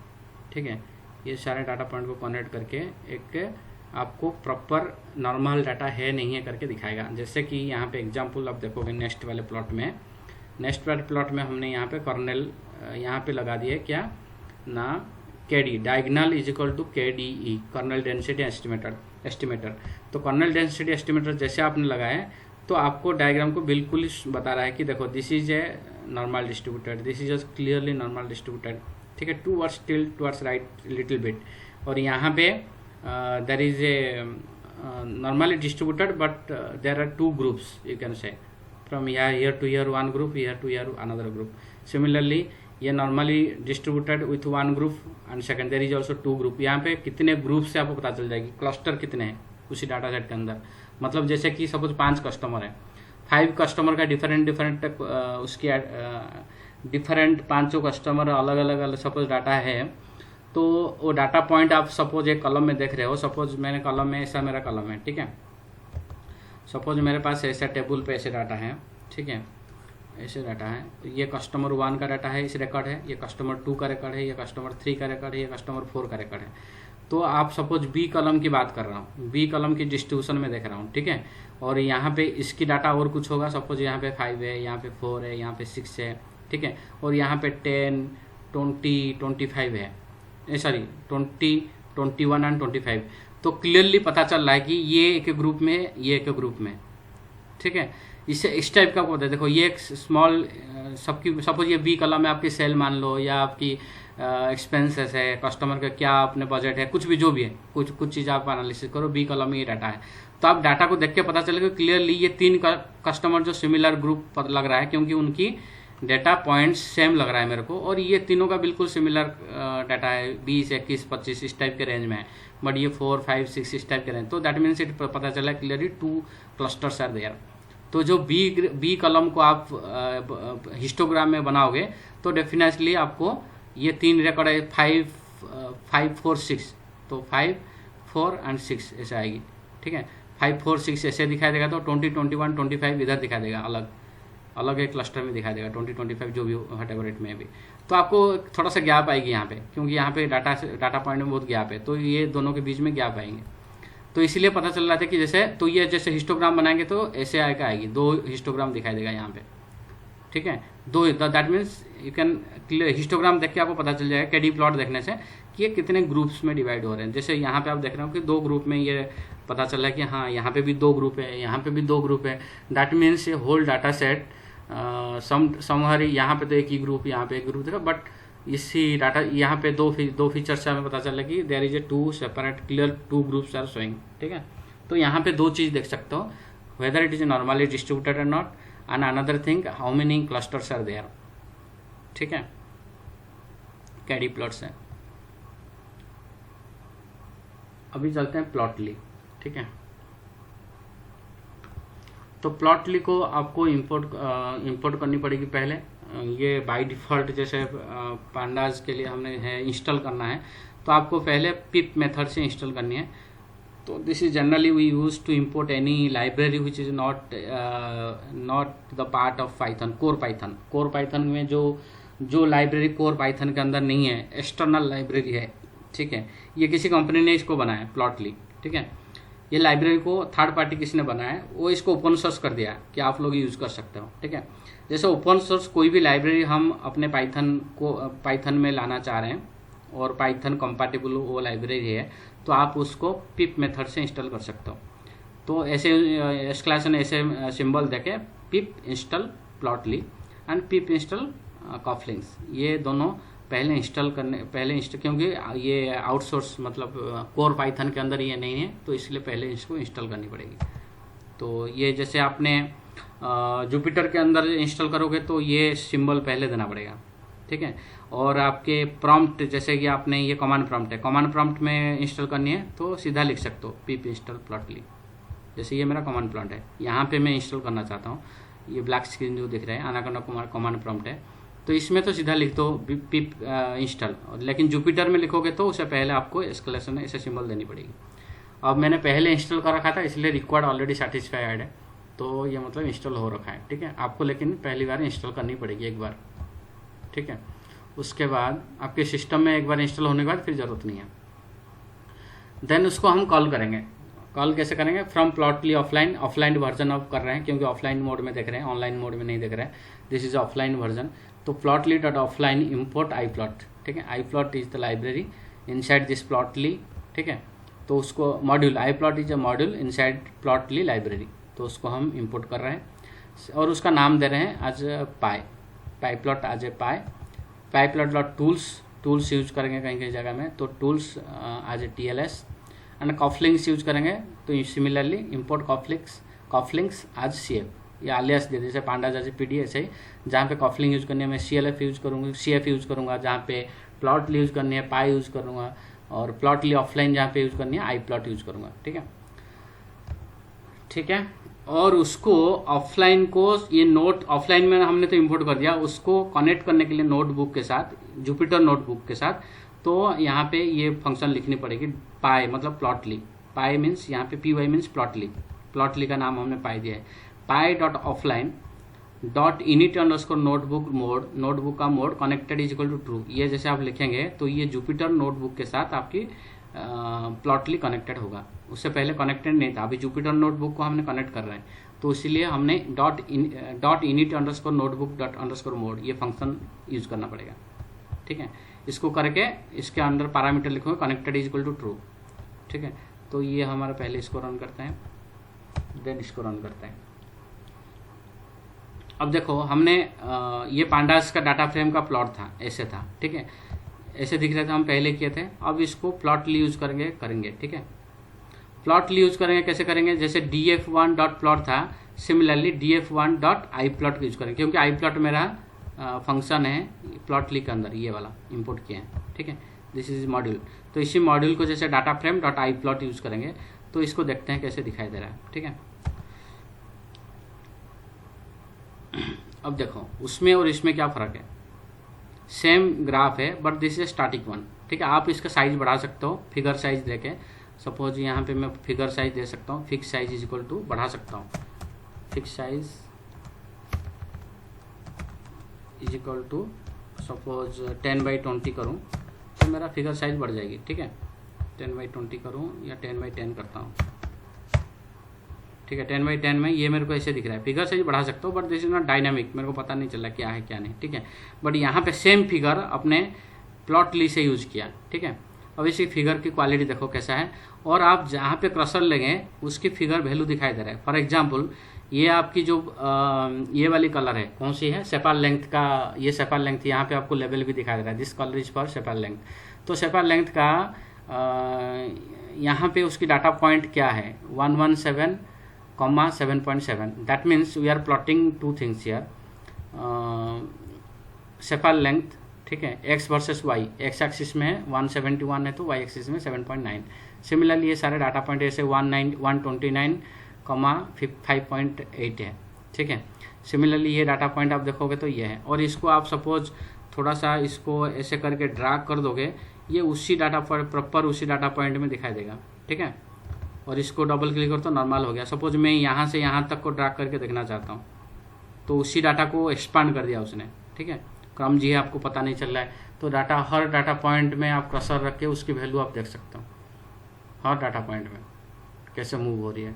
ठीक है, ये सारे डाटा पॉइंट को कनेक्ट करके एक आपको प्रॉपर नॉर्मल डाटा है नहीं है करके दिखाएगा। जैसे कि यहाँ पे एग्जांपल आप देखोगे नेक्स्ट वाले प्लॉट में, नेक्स्ट वाले प्लॉट में हमने यहाँ पे कर्नेल यहाँ पे लगा दिए क्या ना, KD, diagonal is equal to KDE, kernel density estimator. तो कर्नेल डेंसिटी एस्टिमेटर जैसे आपने लगाया तो आपको डायग्राम को बिल्कुल ही बता रहा है कि देखो this is a normal distributed, this is clearly normal distributed, ठीक है, towards tilt towards right little bit. और यहाँ पे there is a normally distributed, but there are two groups, you can say, from here to here one group, here to here another group. Similarly ये normally distributed with one group and second there is also two group। यहाँ पे कितने group से आपको पता चल जाएगी, cluster कितने हैं उसी डाटा सेट के अंदर। मतलब जैसे कि सपोज 5 कस्टमर है, 5 कस्टमर का डिफरेंट उसकी डिफरेंट 5 कस्टमर अलग अलग सपोज डाटा है, तो वो डाटा पॉइंट आप सपोज एक कॉलम में देख रहे हो। सपोज मैंने कॉलम में, ऐसा मेरा कॉलम है, ठीक है, सपोज मेरे पास ऐसा टेबल पे ऐसे डाटा है, ठीक है, ऐसे डाटा है। तो ये कस्टमर 1 का डाटा है, इस रिकॉर्ड है, ये कस्टमर 2 का रिकॉर्ड है, ये कस्टमर 3 का रिकॉर्ड है, ये कस्टमर 4 का रिकॉर्ड है। तो आप सपोज बी कॉलम की बात कर रहा हूँ, बी कॉलम की डिस्ट्रीब्यूशन में देख रहा हूँ, ठीक है, और यहाँ पे इसकी डाटा और कुछ होगा। सपोज यहाँ पे 5 है, यहाँ पे 4 है, यहाँ पे 6 है, ठीक है, और यहाँ पे 10, 20, 25 है, सॉरी 20, 21 एंड 25। तो क्लियरली पता चल रहा है कि ये एक ग्रुप में, ये एक ग्रुप में, ठीक है। इससे इस टाइप का होता है। देखो ये एक स्मॉल सबकी, सपोज ये बी कॉलम में आपकी सेल मान लो, या आपकी एक्सपेंसेस है, कस्टमर का क्या अपने बजट है, कुछ भी जो भी है, कुछ चीज़ आप एनालिसिस करो, बी कॉलम में ये डाटा है। तो आप डाटा को देख के पता चलेगा क्लियरली ये 3 कस्टमर जो सिमिलर ग्रुप लग रहा है, क्योंकि उनकी डाटा पॉइंट्स सेम लग रहा है मेरे को, और ये तीनों का बिल्कुल सिमिलर डाटा है, 20, 21, 25 इस टाइप के रेंज में है, बट ये 4, 5, 6 इस टाइप के रेंज। तो दैट मीन्स इट पता चला क्लियरली 2 क्लस्टर्स आर देयर। तो जो बी कॉलम को आप हिस्टोग्राम में बनाओगे तो डेफिनेटली आपको ये 3 रिकॉर्ड है, 5, 4, 6, तो 5, 4 एंड 6 ऐसे आएगी, ठीक है। 5, 4, 6 ऐसे दिखाई देगा, तो 20, 21, 25 इधर दिखाई देगा, अलग एक क्लस्टर में दिखाई देगा, 20, 25 जो भी व्हाटएवर इट में भी। तो आपको थोड़ा सा गैप आएगी यहाँ पे, क्योंकि यहाँ पे डाटा पॉइंट में बहुत गैप है, तो ये दोनों के बीच में गैप आएंगे। तो इसीलिए पता चल रहा था कि जैसे, तो ये जैसे हिस्टोग्राम बनाएंगे तो ऐसे आएगी, 2 हिस्टोग्राम दिखाई देगा यहाँ पे, ठीक है, 2। That means you can clear histogram देख के आपको पता चल जाएगा केडी प्लॉट देखने से कि ये कितने ग्रुप्स में डिवाइड हो रहे हैं। जैसे यहाँ पे आप देख रहे हो कि 2 ग्रुप में ये पता चल रहा है कि हाँ यहाँ पे भी 2 ग्रुप है, यहाँ पे भी 2 ग्रुप है। दैट मीन्स ये होल डाटा सेट समहरी, यहाँ पे तो एक ही ग्रुप, यहाँ पे एक ग्रुप देखा, बट इसी डाटा यहाँ पे दो फीचर से हमें पता चला कि there is a 2 separate clear 2 groups are showing, ठीक है। तो यहाँ पे 2 चीज़ देख सकते हो, whether it is normally distributed और not, and another thing how many clusters are there, ठीक है, कैडी प्लॉट्स है। अभी चलते हैं प्लॉटली, ठीक है। तो प्लॉटली को आपको इंपोर्ट करनी पड़ेगी पहले। ये बाय डिफ़ॉल्ट जैसे पांडाज के लिए हमने है इंस्टॉल करना है, तो आपको पहले पिप मेथड से इंस्टॉल करनी है। तो this is generally we use to import any library which is not the part of Python, core Python में जो लाइब्रेरी कोर पाइथन के अंदर नहीं है, एक्सटर्नल लाइब्रेरी है, ठीक है। ये किसी कंपनी ने इसको बनाया प्लॉटली, ठीक है। ये लाइब्रेरी को थर्ड पार्टी किसी ने बनाया है, वो इसको ओपन सोर्स कर दिया कि आप लोग यूज़ कर सकते हो, ठीक है। जैसे ओपन सोर्स कोई भी लाइब्रेरी हम अपने पाइथन में लाना चाह रहे हैं और पाइथन कंपैटिबल वो लाइब्रेरी है, तो आप उसको पिप मेथड से इंस्टॉल कर सकते हो। तो ऐसे एस्केलेशन ऐसे सिंबल देके pip install Plotly and pip install cufflinks, ये दोनों पहले क्योंकि ये आउटसोर्स मतलब कोर पाइथन के अंदर ये नहीं है, तो इसलिए पहले इसको इंस्टॉल करनी पड़ेगी। तो ये जैसे आपने जुपिटर के अंदर इंस्टॉल करोगे तो ये सिंबल पहले देना पड़ेगा, ठीक है। और आपके प्रॉम्प्ट जैसे कि आपने ये कमांड प्रॉम्प्ट है, कमांड प्रॉम्प्ट में इंस्टॉल करनी है तो सीधा लिख सकते हो पिप इंस्टॉल प्लॉटली। जैसे ये मेरा कमांड प्रॉम्प्ट है, यहाँ पे मैं इंस्टॉल करना चाहता हूँ, ये ब्लैक स्क्रीन जो दिख रहा है अनाकोंडा कमांड प्रॉम्प्ट है, तो इसमें तो सीधा लिख दो पिप इंस्टॉल। लेकिन जुपिटर में लिखोगे तो उससे पहले आपको एस्केलेशन ऐसे सिंबल देनी पड़ेगी। अब मैंने पहले इंस्टॉल कर रखा था इसलिए रिक्वायर्ड ऑलरेडी सेटिस्फाइड है, तो ये मतलब इंस्टॉल हो रखा है, ठीक है। आपको लेकिन पहली बार इंस्टॉल करनी पड़ेगी एक बार, ठीक है। उसके बाद आपके सिस्टम में एक बार इंस्टॉल होने के बाद फिर ज़रूरत नहीं है। देन उसको हम कॉल करेंगे। कॉल कैसे करेंगे? From Plotly offline version of कर रहे हैं क्योंकि ऑफलाइन मोड में देख रहे हैं, ऑनलाइन मोड में नहीं देख रहे हैं। This is offline version. तो Plotly dot offline import iplot, ठीक है। Iplot is the library inside this Plotly, ठीक है। तो उसको module iplot is a module inside Plotly library, तो उसको हम इंपोर्ट कर रहे हैं और उसका नाम दे रहे हैं as py plot as a py plot dot tools यूज करेंगे कहीं कहीं जगह में, तो tools as a TLS and cufflinks यूज करेंगे। तो similarly import cufflinks as CF, या alias दे जैसे पांडा जैसे PD, ऐसे ही जहाँ पे कॉफलिंग यूज करनी है मैं CLF यूज करूँगा, CF यूज करूँगा, जहाँ पे प्लॉटली यूज करनी है पाई यूज करूँगा, और प्लॉटली ऑफलाइन जहाँ पे यूज करनी है आई प्लॉट यूज करूँगा, ठीक है। और उसको ऑफलाइन को ये नोट ऑफलाइन में हमने तो इंपोर्ट कर दिया, उसको कनेक्ट करने के लिए नोटबुक के साथ, जुपिटर नोटबुक के साथ, तो यहाँ पे ये फंक्शन लिखनी पड़ेगी पाई मतलब प्लॉटली। पाई मीन्स यहाँ पे PY मीन्स प्लॉटली का नाम हमने पाई दिया है। Py dot offline dot init underscore notebook का mode connected is equal to true. ये जैसे आप लिखेंगे तो ये जुपिटर नोटबुक के साथ आपकी प्लॉटली कनेक्टेड होगा। उससे पहले कनेक्टेड नहीं था, अभी जुपिटर नोटबुक को हमने कनेक्ट कर रहे हैं, तो इसीलिए हमने dot init underscore notebook dot underscore mode ये फंक्शन यूज करना पड़ेगा, ठीक है। इसको करके इसके अंदर पैरामीटर लिखोगे connected is equal to true, ठीक है। तो ये हमारा पहले इसको रन करते हैं, देन इसको रन करते हैं। अब देखो हमने ये पांडास का डाटा फ्रेम का प्लॉट था, ऐसे था, ठीक है, ऐसे दिख रहा था, हम पहले किए थे। अब इसको प्लॉटली यूज करेंगे, ठीक है। प्लॉटली यूज करेंगे, कैसे करेंगे? जैसे df1 डॉट प्लॉट था, similarly df1 dot I plot use करेंगे, क्योंकि आई प्लॉट मेरा फंक्शन है प्लॉटली के अंदर, ये वाला इंपोर्ट किया है, ठीक है। दिस इज मॉड्यूल, तो इसी मॉड्यूल को जैसे data frame dot I plot use करेंगे, तो इसको देखते हैं कैसे दिखाई दे रहा है, ठीक है। अब देखो उसमें और इसमें क्या फ़र्क है, सेम ग्राफ है but this is static one, ठीक है। आप इसका साइज बढ़ा सकते हो फिगर साइज देके, सपोज यहाँ पे मैं फिगर साइज दे सकता हूँ, fix size is equal to बढ़ा सकता हूँ, fix size is equal to suppose 10/20 करूँ तो मेरा फिगर साइज बढ़ जाएगी, ठीक है। 10/20 करूँ या 10/10 करता हूँ, ठीक है। 10/10 में ये मेरे को ऐसे दिख रहा है, फिगर साइज बढ़ा सकता हूँ but this is not dynamic, मेरे को पता नहीं चला क्या है क्या नहीं, ठीक है। बट यहाँ पे सेम फिगर अपने प्लॉटली से यूज किया, ठीक है। अब इसी फिगर की क्वालिटी देखो कैसा है, और आप जहाँ पे क्रसर लेंगे उसकी फिगर वैल्यू दिखाई दे रहा है। फॉर एग्जाम्पल ये आपकी जो ये वाली कलर है, कौन सी है, सेपाल लेंथ का, ये सेपाल लेंथ, यहाँ पे आपको लेवल भी दिखाई दे रहा है, this colour is for sepal length. तो सेपाल लेंथ का यहाँ पे उसकी डाटा पॉइंट क्या है, 117,7.7। That means we are plotting two things here, sepal length, ठीक है, X versus Y, X axis में 171 है तो वाई एक्सिस में 7.9। सिमिलरली ये सारे डाटा पॉइंट ऐसे 129, कॉमा 5.8 है, ठीक है। सिमिलरली ये डाटा पॉइंट आप देखोगे तो ये है, और इसको आप सपोज थोड़ा सा इसको ऐसे करके ड्रैग कर दोगे, ये उसी डाटा पॉइंट प्रॉपर उसी डाटा पॉइंट में दिखाई देगा, ठीक है। और इसको डबल क्लिक कर तो नॉर्मल हो गया। सपोज मैं यहाँ से यहाँ तक को ड्रैग करके देखना चाहता हूँ, तो उसी डाटा को एक्सपांड कर दिया उसने, ठीक है। क्रम जी है, आपको पता नहीं चल रहा है, तो डाटा हर डाटा पॉइंट में आप कर्सर रख के उसकी वैल्यू आप देख सकते हो, हर डाटा पॉइंट में कैसे मूव हो रही है,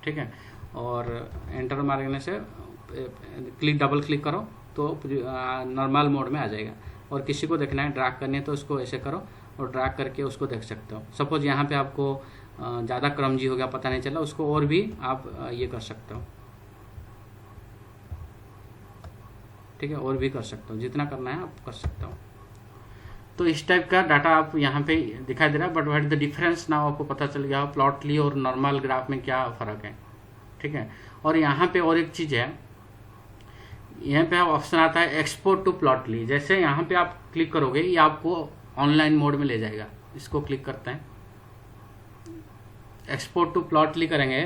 ठीक है। और एंटर मारने से डबल क्लिक करो तो नॉर्मल मोड में आ जाएगा। और किसी को देखना है, ड्रैग करनी है, तो इसको ऐसे करो और ड्रैग करके उसको देख सकते हो। सपोज यहाँ पे आपको ज़्यादा क्रमजी हो गया, पता नहीं चला, उसको और भी आप ये कर सकते हो, ठीक है, और भी कर सकते हो, जितना करना है आप कर सकते हो। तो इस टाइप का डाटा आप यहाँ पे दिखाई दे रहा है। But what the difference now आपको पता चल गया प्लॉटली और नॉर्मल ग्राफ में क्या फ़र्क है, ठीक है। और यहाँ पे और एक चीज़ है, यहाँ पे ऑप्शन आता है एक्सपोर्ट टू प्लॉटली। जैसे यहाँ पे आप क्लिक करोगे, ये आपको ऑनलाइन मोड में ले जाएगा। इसको क्लिक करते हैं, एक्सपोर्ट टू प्लॉटली करेंगे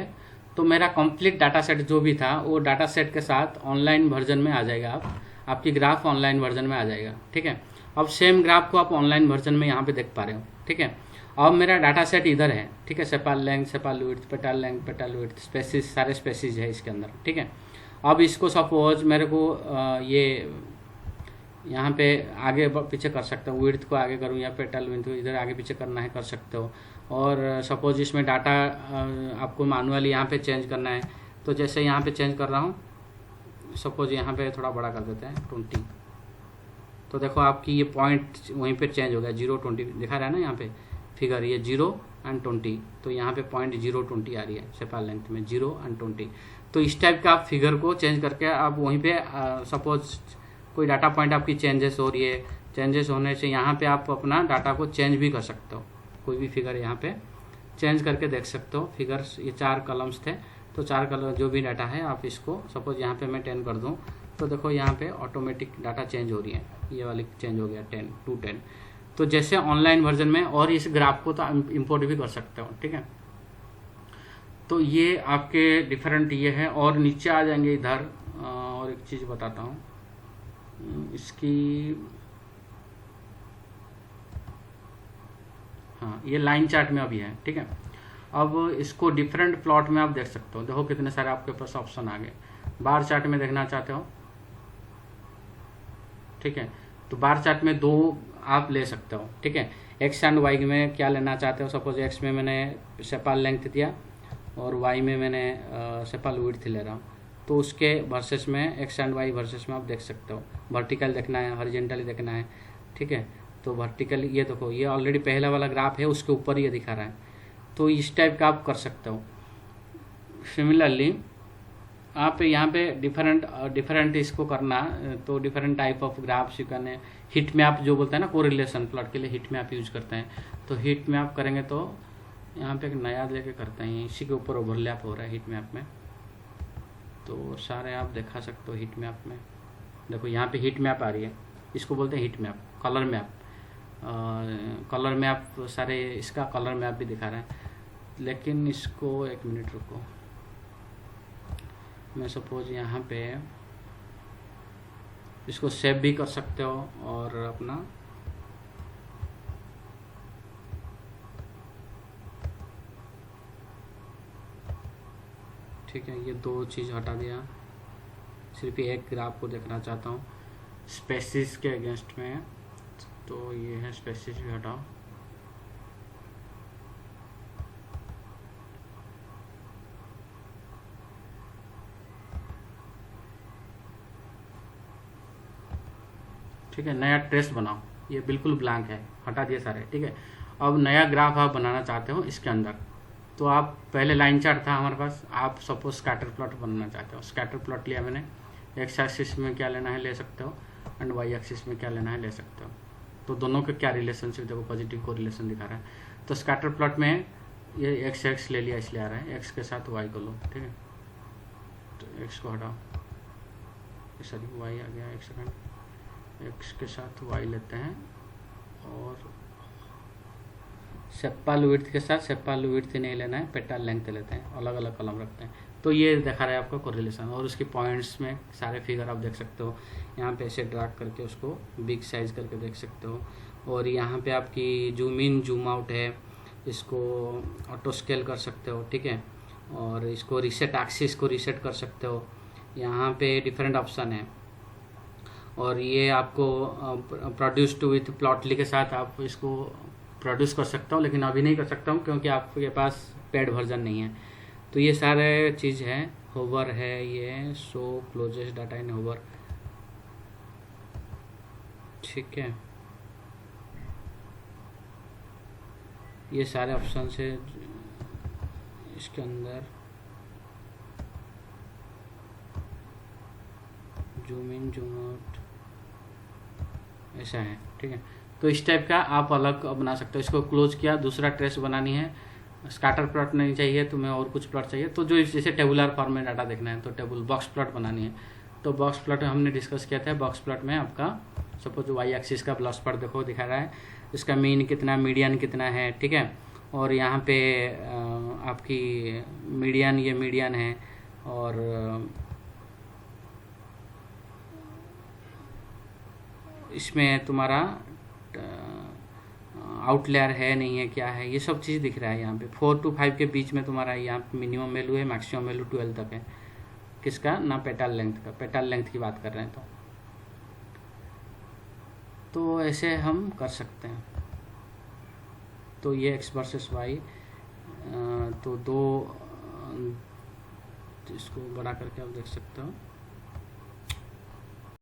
तो मेरा कंप्लीट डाटा सेट जो भी था वो डाटा सेट के साथ ऑनलाइन वर्जन में आ जाएगा। आपकी ग्राफ ऑनलाइन वर्जन में आ जाएगा, ठीक है। अब सेम ग्राफ को आप ऑनलाइन वर्जन में यहाँ पे देख पा रहे हो, ठीक है। अब मेरा डाटा सेट इधर है, ठीक है, sepal length, sepal width, पेटाल length, पेटाल width, spaces, सारे स्पेसिस है इसके अंदर, ठीक है। अब इसको सपोज मेरे को ये यहाँ पे आगे पीछे कर सकता हूँ, विड्थ को आगे करूँ या पेटाल विड्थ को इधर आगे पीछे करना है, कर सकते हो। और सपोज इसमें डाटा आपको मैनुअली यहाँ पे चेंज करना है, तो जैसे यहाँ पे चेंज कर रहा हूँ, सपोज यहाँ पे थोड़ा बड़ा कर देते हैं 20, तो देखो आपकी ये पॉइंट वहीं पे चेंज हो गया, 0 20 दिखा रहा है ना यहाँ पे फिगर, ये 0 और 20, तो यहाँ पे पॉइंट 0 20 आ रही है सेपाल लेंथ में, 0 और 20। तो इस टाइप का आप फिगर को चेंज करके आप वहीं पे सपोज कोई डाटा पॉइंट आपकी चेंजेस हो रही है, चेंजेस होने से यहाँ पे आप अपना डाटा को चेंज भी कर सकते हो। कोई भी फिगर यहाँ पे चेंज करके देख सकते हो। फिगर्स ये 4 कॉलम्स थे, तो 4 कलम जो भी डाटा है आप इसको सपोज यहाँ पे मैं 10 कर दूँ, तो देखो यहाँ पे ऑटोमेटिक डाटा चेंज हो रही है, ये वाली चेंज हो गया 10 to 10। तो जैसे ऑनलाइन वर्जन में, और इस ग्राफ को तो इम्पोर्ट भी कर सकते हो, ठीक है। तो ये आपके डिफरेंट ये है। और नीचे आ जाएंगे इधर, और एक चीज़ बताता हूँ इसकी, हाँ ये लाइन चार्ट में अभी है, ठीक है। अब इसको डिफरेंट प्लॉट में आप देख सकते हो, देखो कितने सारे आपके पास ऑप्शन आ गए। बार चार्ट में देखना चाहते हो, ठीक है, तो बार चार्ट में 2 आप ले सकते हो, ठीक है। एक्स एंड वाई में क्या लेना चाहते हो, सपोज एक्स में मैंने सेपाल लेंथ दिया और वाई में मैंने सेपाल विड्थ ले रहा हूँ, तो उसके वर्सेस में एक्स एंड वाई वर्सेस में आप देख सकते हो। वर्टिकल देखना है, हॉरिजॉन्टली देखना है, ठीक है। तो वर्टिकली ये देखो, ये ऑलरेडी पहला वाला ग्राफ है, उसके ऊपर ये दिखा रहा है, तो इस टाइप का आप कर सकते हो। सिमिलरली आप यहाँ पे डिफरेंट इसको करना, तो different type of graphs you can, hit map जो बोलते हैं ना, कोरिलेशन प्लॉट के लिए हिट मैप यूज करते हैं। तो हिट मैप करेंगे तो यहाँ पे एक नया लेके करते हैं, इसी के ऊपर ओवरलैप हो रहा है हिट मैप में, तो सारे आप दिखा सकते हो हिट मैप में। देखो यहाँ पे हिट मैप आ रही है, इसको बोलते हैं hit map. Colour map, colour map सारे, इसका कलर मैप भी दिखा रहा है। लेकिन इसको एक मिनट रुको, मैं सपोज यहाँ पे इसको सेव भी कर सकते हो और अपना ठीक है, ये 2 चीज़ हटा दिया, सिर्फ एक ग्राफ को देखना चाहता हूँ स्पेसिस के अगेंस्ट में, तो ये है स्पेसिस भी हटाओ। ठीक है, नया ट्रेस बनाओ, ये बिल्कुल ब्लैंक है, हटा दिए सारे, ठीक है। अब नया ग्राफ आप बनाना चाहते हो इसके अंदर, तो आप पहले लाइन चार्ट था हमारे पास, आप सपोज स्कैटर प्लॉट बनाना चाहते हो। स्कैटर प्लॉट लिया मैंने, एक्स एक्सिस में क्या लेना है ले सकते हो, एंड वाई एक्सिस में क्या लेना है ले सकते हो। तो दोनों के क्या रिलेशनशिप, देखो पॉजिटिव को रिलेशन दिखा रहा है। तो स्कैटर प्लॉट में ये एक्स ले लिया, इसलिए आ रहा है, एक्स के साथ वाई को लो, ठीक है। तो एक्स को हटाओ, सॉरी वाई आ गया, एक सेकंड, एक्स के साथ वाई लेते हैं और सेप्पल विड्थ के साथ सेप्पल विड्थ नहीं लेना है, पेटल लेंथ लेते हैं, अलग अलग कॉलम रखते हैं। तो ये दिखा रहा है आपका कोरिलेशन, और उसके पॉइंट्स में सारे फिगर आप देख सकते हो। यहाँ पे ऐसे ड्रैग करके उसको बिग साइज करके देख सकते हो। और यहाँ पे आपकी जूम इन जूम आउट है, इसको ऑटो स्केल कर सकते हो, ठीक है। और इसको रीसेट एक्सिस को रीसेट कर सकते हो। यहाँ पे डिफरेंट ऑप्शन है। और ये आपको प्रोड्यूस टू विथ प्लॉटली के साथ आप इसको प्रोड्यूस कर सकता हूँ, लेकिन अभी नहीं कर सकता हूँ क्योंकि आपके पास पेड वर्जन नहीं है। तो ये सारे चीज़ है। होवर है, ये show closest data in hover, ठीक है। ये सारे ऑप्शन है इसके अंदर। जूम इन जूम आउट ऐसा है, ठीक है। तो इस टाइप का आप अलग बना सकते हो। इसको क्लोज किया, दूसरा ट्रेस बनानी है, स्कैटर प्लॉट नहीं चाहिए तुम्हें और कुछ प्लॉट चाहिए, तो जो जैसे टेबुलर फॉर्म में डाटा देखना है तो टेबल बॉक्स प्लॉट बनानी है। तो बॉक्स प्लॉट हमने डिस्कस किया था। बॉक्स प्लॉट में आपका सपोज वाई एक्सिस का बॉक्स प्लॉट देखो दिखा रहा है, इसका मीन कितना, मीडियन कितना है, ठीक है। और यहाँ पे आपकी मीडियन, ये मीडियन है, और इसमें तुम्हारा आउटलेयर है नहीं है, क्या है, ये सब चीज़ दिख रहा है। यहाँ पे 4 to 5 के बीच में तुम्हारा यहाँ मिनिमम वैल्यू है, मैक्सिमम वैल्यू 12 तक है। किसका ना, पेटल लेंथ का। पेटल लेंथ की बात कर रहे हैं तो ऐसे हम कर सकते हैं। तो ये एक्स वर्सेस वाई, तो दो, इसको बड़ा करके आप देख सकते हो।